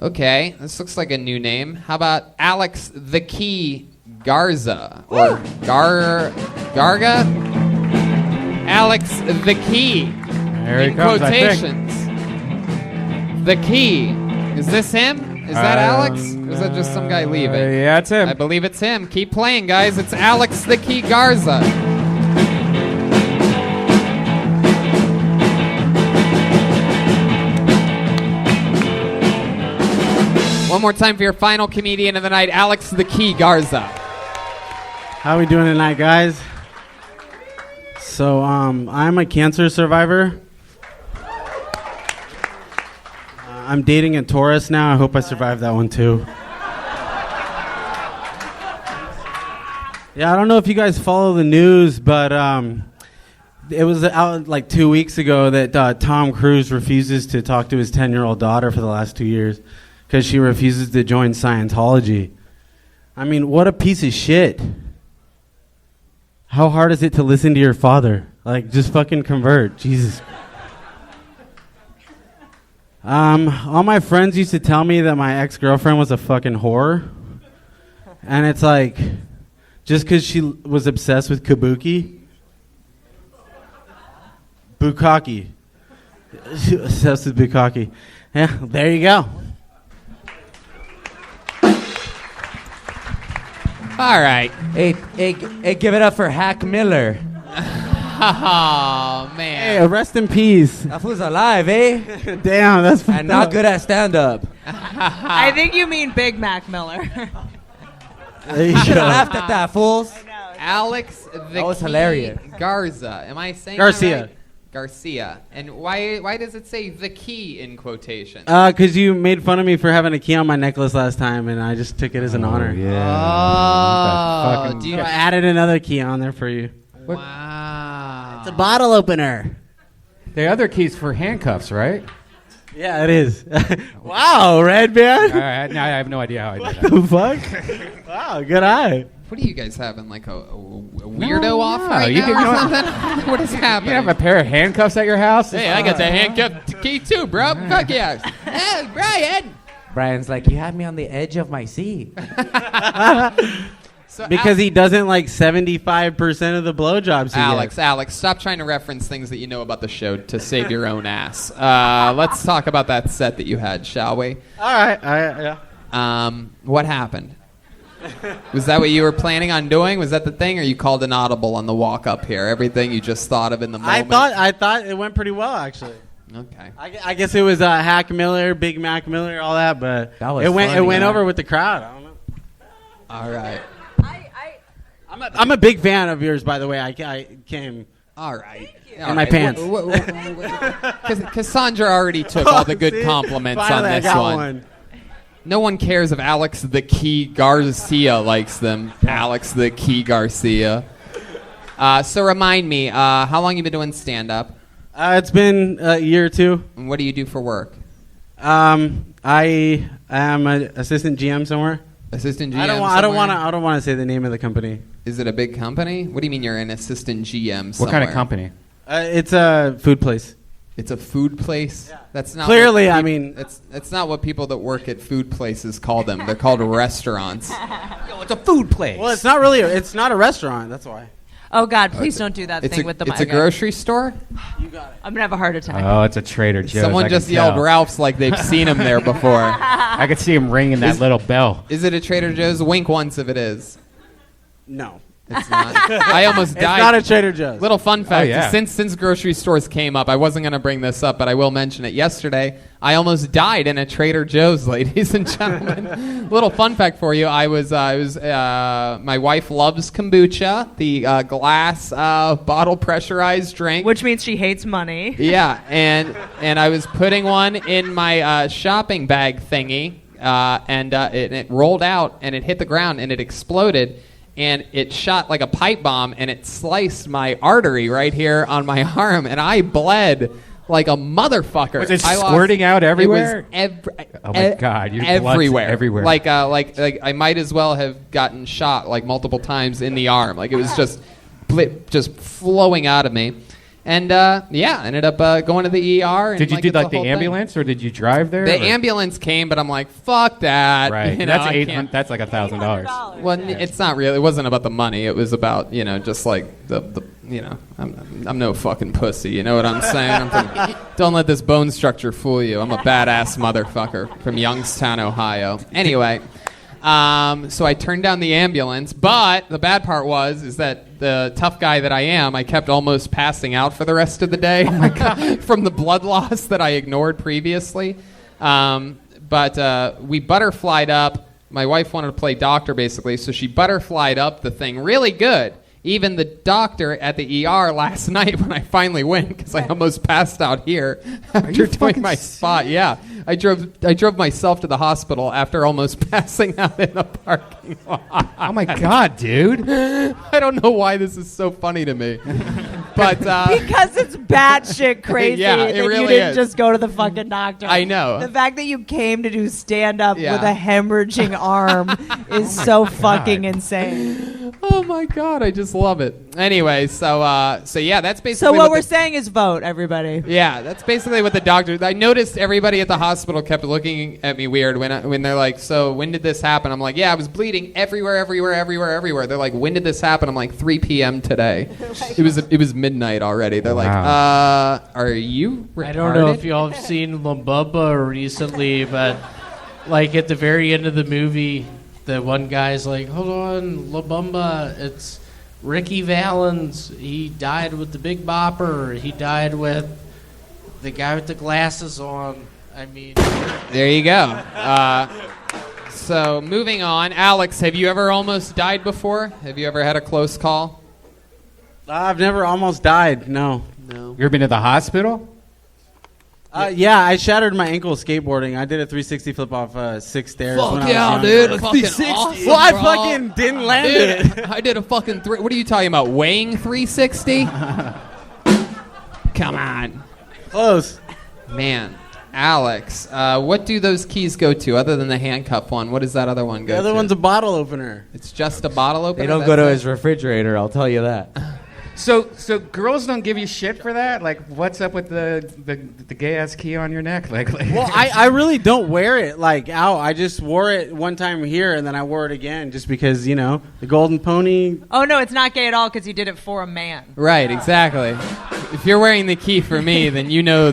Okay, this looks like a new name. How about Alex the Key Garza? Or Garga? Alex the Key. There he in comes, I think. quotations. The Key. Is this him? Is that Alex? Or is that just some guy leaving? Yeah, it's him. I believe it's him. Keep playing, guys. It's Alex the Key Garza. One more time for your final comedian of the night, Alex the Key Garza. How we doing tonight, guys? So, I'm a cancer survivor. I'm dating a Taurus now. I hope I survive that one too. Yeah, I don't know if you guys follow the news, but it was out like 2 weeks ago that Tom Cruise refuses to talk to his 10-year-old daughter for the last 2 years because she refuses to join Scientology. I mean, what a piece of shit. How hard is it to listen to your father? Like, just fucking convert. Jesus. All my friends used to tell me that my ex-girlfriend was a fucking whore. And it's like, just because she was obsessed with kabuki. Bukkake. Obsessed with bukkake. Yeah, there you go. All right. Hey, give it up for Hack Miller. Oh, man. Hey, rest in peace. That fool's alive, eh? Damn, that's and not good at stand-up. I think you mean Big Mac Miller. You should have laughed at that, fools. Alex the That was Key hilarious. Garza. Am I saying Garcia. that right? Garcia. And why does it say the key in quotation? Because you made fun of me for having a key on my necklace last time, and I just took it as an honor. Oh, So I added another key on there for you. Wow. It's a bottle opener. The other key's for handcuffs, right? Yeah, it is. Wow, Redban. All right, now I have no idea how I did What that. the fuck? Wow, good eye. What are you guys having, like a weirdo off no, right you now can or go- something? What is You happening? have a pair of handcuffs at your house? Hey, I got the handcuff key too, bro. Fuck yeah. Hey, Brian. Brian's like, you had me on the edge of my seat. So Because he doesn't like 75% of the blowjobs he Alex, stop trying to reference things that you know about the show to save your own ass. Let's talk about that set that you had, shall we? All right, yeah. What happened? Was that what you were planning on doing? Was that the thing, or you called an audible on the walk up here? Everything you just thought of in the moment? I thought it went pretty well, actually. Okay. I guess it was Hack Miller, Big Mac Miller, all that, but That was it went funny, over with the crowd. I don't know. All right. I'm a big fan of yours, by the way. I came. All right. In my pants. Cassandra already took all the good See? compliments Finally, on I this got one. No one cares if Alex the Key Garcia likes them. Alex the Key Garcia. So remind me, how long you been doing stand-up? It's been a year or two. And what do you do for work? I am an assistant GM somewhere. Assistant GM I don't want to say the name of the company. Is it a big company? What do you mean you're an assistant GM somewhere? What kind of company? It's a food place. It's a food place? Yeah. That's not Clearly, what I mean... It's not what people that work at food places call them. They're called restaurants. Yo, it's a food place. Well, it's not really... It's not a restaurant, that's why. Oh, God, please don't do that thing with the mic. It's a grocery store? I'm going to have a heart attack. Oh, it's a Trader Joe's. Someone I just can yelled tell. Ralph's like they've seen him there before. I could see him ringing that little bell. Is it a Trader Joe's? Wink once if it is. No. It's not. I almost died. It's not a Trader Joe's. Little fun fact: yeah. since grocery stores came up, I wasn't going to bring this up, but I will mention it. Yesterday, I almost died in a Trader Joe's, ladies and gentlemen. Little fun fact for you: I was my wife loves kombucha, the glass bottle pressurized drink, Which means she hates money. yeah, and I was putting one in my shopping bag thingy, and it rolled out and it hit the ground and it exploded. And it shot like a pipe bomb, and it sliced my artery right here on my arm, and I bled like a motherfucker. Was it squirting out everywhere? It was Oh my God, your blood's everywhere. everywhere. Like I might as well have gotten shot like multiple times in the arm. Like it was just flowing out of me. And ended up going to the ER. And, Did you do it's a like the whole thing. ambulance, or did you drive there? The or? ambulance came, but I'm like, fuck that. Right. You know, That's I can't- That's like $1,000. Well, it's not really. It wasn't about the money. It was about just like the I'm no fucking pussy. You know what I'm saying? Don't let this bone structure fool you. I'm a badass motherfucker from Youngstown, Ohio. Anyway, so I turned down the ambulance, but the bad part is that the tough guy that I am, I kept almost passing out for the rest of the day. Oh my God. From the blood loss that I ignored previously. But we butterflied up. My wife wanted to play doctor, basically, so she butterflied up the thing really good. Even the doctor at the ER last night when I finally went, because I almost passed out here after doing my spot. Yeah, I drove myself to the hospital after almost passing out in the parking lot. Oh my God, dude! I don't know why this is so funny to me, but But because it's batshit crazy Yeah, that it you really didn't is. just go to the fucking doctor. I know. The fact that you came to do stand up Yeah. with a hemorrhaging arm is so fucking insane. Oh my god, I just love it. Anyway, so yeah, that's basically So what we're the, saying is vote, everybody. Yeah, that's basically what the doctor. I noticed everybody at the hospital kept looking at me weird when they're like, "So when did this happen?" I'm like, "Yeah, I was bleeding everywhere." They're like, "When did this happen?" I'm like, 3 p.m. today. It was midnight already. They're like, "Are you retarded?" I don't know if y'all have seen La Bamba recently, but like at the very end of the movie, the one guy's like, "Hold on, La Bamba, it's Ricky Valens. He died with the Big Bopper. He died with the guy with the glasses on." I mean, There you go. So moving on, Alex, have you ever almost died before? Have you ever had a close call? I've never almost died. No. No. You ever been to the hospital? Yeah, I shattered my ankle skateboarding. I did a 360 flip off 6 stairs. Fuck when yeah, I was dude. younger. Fucking awesome, Well, I bro. fucking didn't land Dude, it. I did a fucking what are you talking about? Weighing 360? Come on. Close. Man. Alex, what do those keys go to other than the handcuff one? What does that other one go The to? other one's a bottle opener. It's just a bottle opener? They don't go to That's his refrigerator, I'll tell you that. So girls don't give you shit for that? Like, what's up with the gay ass key on your neck? Like Well, I really don't wear it like out. I just wore it one time here, and then I wore it again just because, you know, the golden pony. Oh no, it's not gay at all because he did it for a man. Right, exactly. If you're wearing the key for me, then you know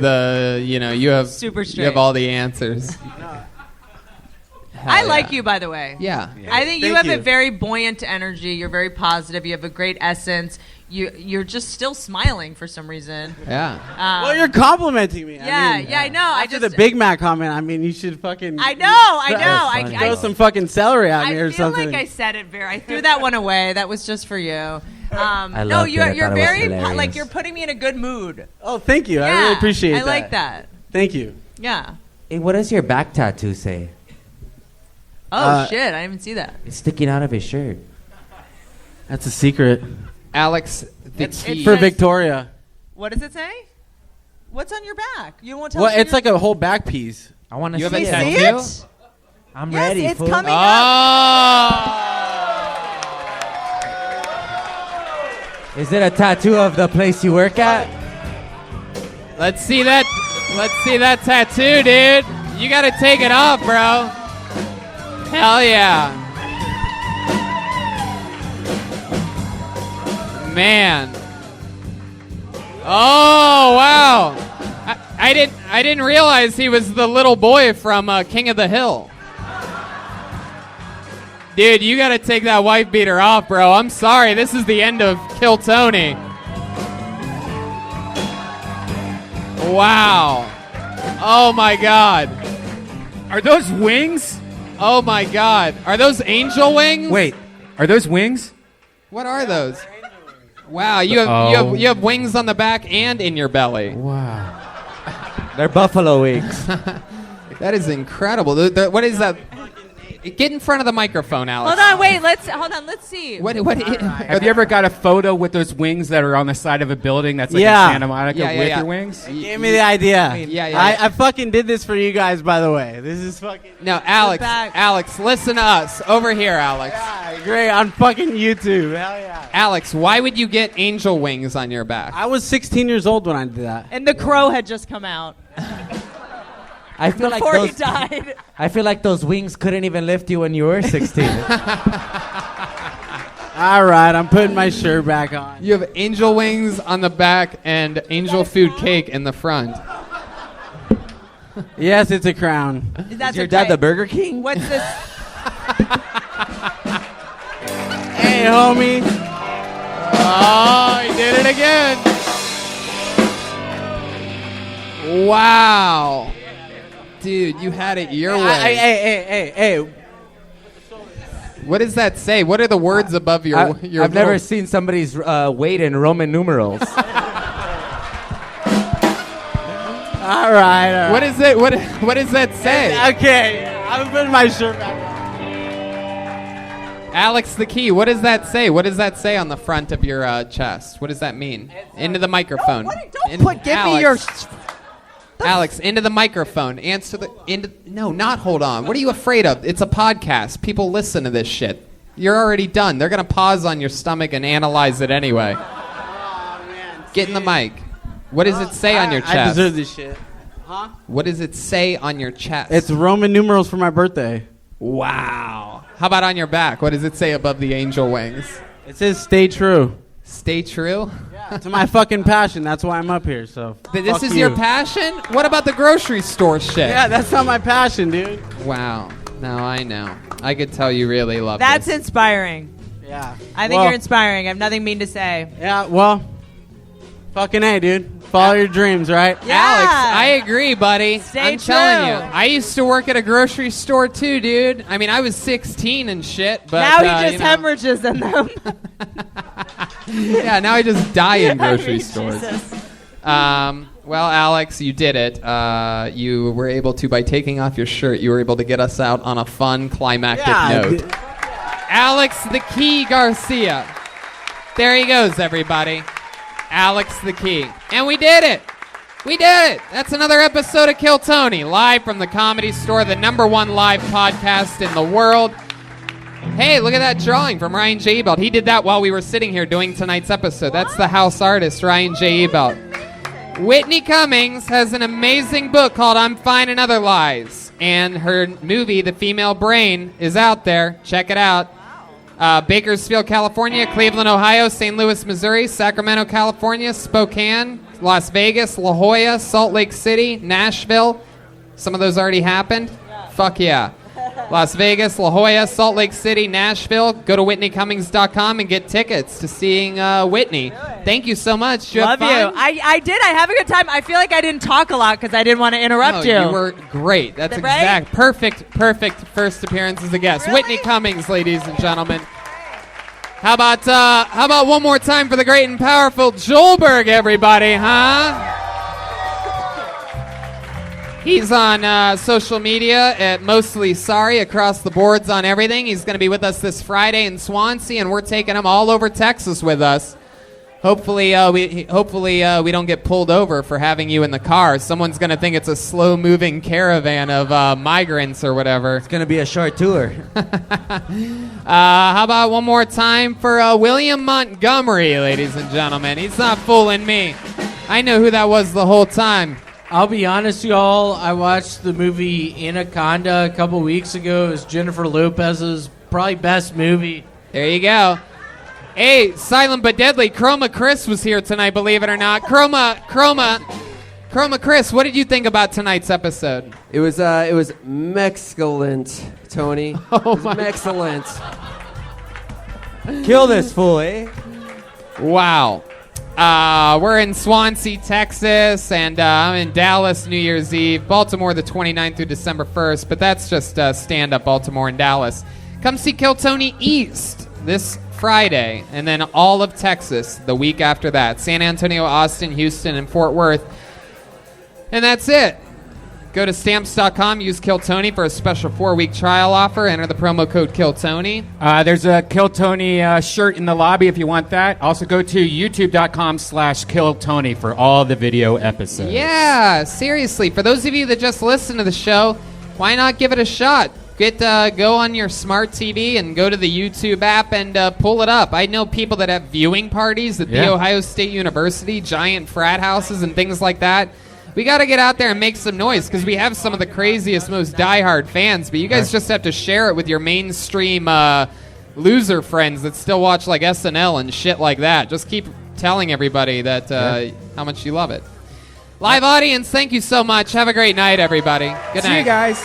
you have Super you straight. have all the answers. I like you, by the way. Yeah. I think you Thank have you. a very buoyant energy. You're very positive. You have a great essence. You're just still smiling for some reason. Yeah. Well, you're complimenting me. Yeah, I know. After the Big Mac comment, I mean, you should fucking. I know. I Throw some fucking celery at me or I feel something. like I said it very. I threw that one away. That was just for you. I No, loved it. I you're thought it was very hilarious. like you're putting me in a good mood. Oh, thank you. I Yeah, really appreciate I that. like that. Thank you. Yeah. Hey, what does your back tattoo say? Oh shit! I didn't even see that. It's sticking out of his shirt. That's a secret. Alex, the It key. For says- Victoria. What does it say? What's on your back? You won't tell Well, us. it's like a whole back piece. I want to You see have a it. See tattoo? it? I'm Yes, ready. it's fool. coming Is it a tattue of the place you work at? Let's see that. Let's see that tattoo, dude. You gotta take it off, bro. Hell yeah. Man. Oh wow. I didn't realize he was the little boy from King of the Hill. Dude, you gotta take that wife beater off, bro. I'm sorry. This is the end of Kill Tony. Wow. Oh my God. Are those wings? Oh my God. Are those angel wings? Wait, are those wings? What are those? Wow, you have wings on the back and in your belly. Wow. They're buffalo wings. That is incredible. What is that? Get in front of the microphone, Alex. Hold on, wait. Let's see. What Have you ever got a photo with those wings that are on the side of a building that's like Yeah. in Santa Monica Yeah, yeah, with yeah. your wings? Gave me the idea. Yeah. I fucking did this for you guys, by the way. This is fucking. No, Alex, listen to us. Over here, Alex. Yeah, great. On fucking YouTube. Hell yeah. Alex, why would you get angel wings on your back? I was 16 years old when I did that. And The Crow had just come out I feel before like he died. I feel like those wings couldn't even lift you when you were 16. All right, I'm putting my shirt back on. You have angel wings on the back and angel food cake in the front. Yes, it's a crown. That's Is your okay. dad the Burger King? What's this? Hey, homie. Oh, he did it again. Wow. Dude, you had it your way. Hey. What does that say? What are the words above your I've little- never seen somebody's weight in Roman numerals. All right. What is it? What does that say? Okay, I'm putting my shirt back Alex the Key, what does that say? What does that say on the front of your chest? What does that mean? Into the microphone. Give me your... Alex, into the microphone. Answer the... No, not hold on. What are you afraid of? It's a podcast. People listen to this shit. You're already done. They're going to pause on your stomach and analyze it anyway. Oh, man. Get in the mic. What does it say on your chest? I deserve this shit. Huh? What does it say on your chest? It's Roman numerals for my birthday. Wow. How about on your back? What does it say above the angel wings? It says stay true. Stay true? Yeah. To my fucking passion. That's why I'm up here. So this is your passion? What about the grocery store shit? Yeah, that's not my passion, dude. Wow. No, I know. I could tell you really love That's this. inspiring. Yeah. I think you're inspiring. I have nothing mean to say. Yeah, well, fucking A, dude. Follow your dreams, right? Yeah. Alex, I agree, buddy. Stay I'm telling you. true. I used to work at a grocery store too, dude. I mean, I was 16 and shit, but now he just hemorrhages in them. Yeah, now I just die in grocery Jesus. stores. Well, Alex, you did it. You were able to, by taking off your shirt, you were able to get us out on a fun, climactic note. Alex the Key Garcia. There he goes, everybody. Alex the Key. And we did it. We did it. That's another episode of Kill Tony, live from the Comedy Store, the #1 live podcast in the world. Hey, look at that drawing from Ryan J. Ebelt. He did that while we were sitting here doing tonight's episode. That's the house artist, Ryan J. Ebelt. Whitney Cummings has an amazing book called I'm Fine and Other Lies. And her movie, The Female Brain, is out there. Check it out. Bakersfield, California, Cleveland, Ohio, St. Louis, Missouri, Sacramento, California, Spokane, Las Vegas, La Jolla, Salt Lake City, Nashville. Some of those already happened? Fuck yeah. Las Vegas, La Jolla, Salt Lake City, Nashville. Go to WhitneyCummings.com and get tickets to seeing Whitney. Thank you so much. Did you have Love fun? you. I did. I have a good time. I feel like I didn't talk a lot because I didn't want to interrupt you. You were great. That's Right? perfect first appearance as a guest. Really? Whitney Cummings, ladies and gentlemen. How about one more time for the great and powerful Joelberg, everybody, huh? He's on social media at Mostly Sorry, across the boards on everything. He's going to be with us this Friday in Swansea, and we're taking him all over Texas with us. Hopefully we don't get pulled over for having you in the car. Someone's going to think it's a slow-moving caravan of migrants or whatever. It's going to be a short tour. How about one more time for William Montgomery, ladies and gentlemen. He's not fooling me. I know who that was the whole time. I'll be honest, y'all. I watched the movie Anaconda a couple weeks ago. It was Jennifer Lopez's probably best movie. There you go. Hey, Silent but Deadly, Chroma Chris was here tonight, believe it or not. Chroma Chris, what did you think about tonight's episode? It was excellent, Tony. Oh, it was excellent. Kill this fool, eh? Wow. We're in Swansea, Texas, and I'm in Dallas New Year's Eve. Baltimore the 29th through December 1st, but that's just stand-up Baltimore and Dallas. Come see Kill Tony East this Friday, and then all of Texas the week after that. San Antonio, Austin, Houston, and Fort Worth. And that's it. Go to stamps.com, use Kill Tony for a special 4-week trial offer. Enter the promo code Kill Tony. There's a Kill Tony shirt in the lobby if you want that. Also go to youtube.com/Kill Tony for all the video episodes. Yeah, seriously. For those of you that just listen to the show, why not give it a shot? Go on your smart TV and go to the YouTube app and pull it up. I know people that have viewing parties at The Ohio State University, giant frat houses and things like that. We got to get out there and make some noise because we have some of the craziest, most diehard fans, but you guys just have to share it with your mainstream loser friends that still watch like SNL and shit like that. Just keep telling everybody that how much you love it. Live audience, thank you so much. Have a great night, everybody. Good night. See you guys.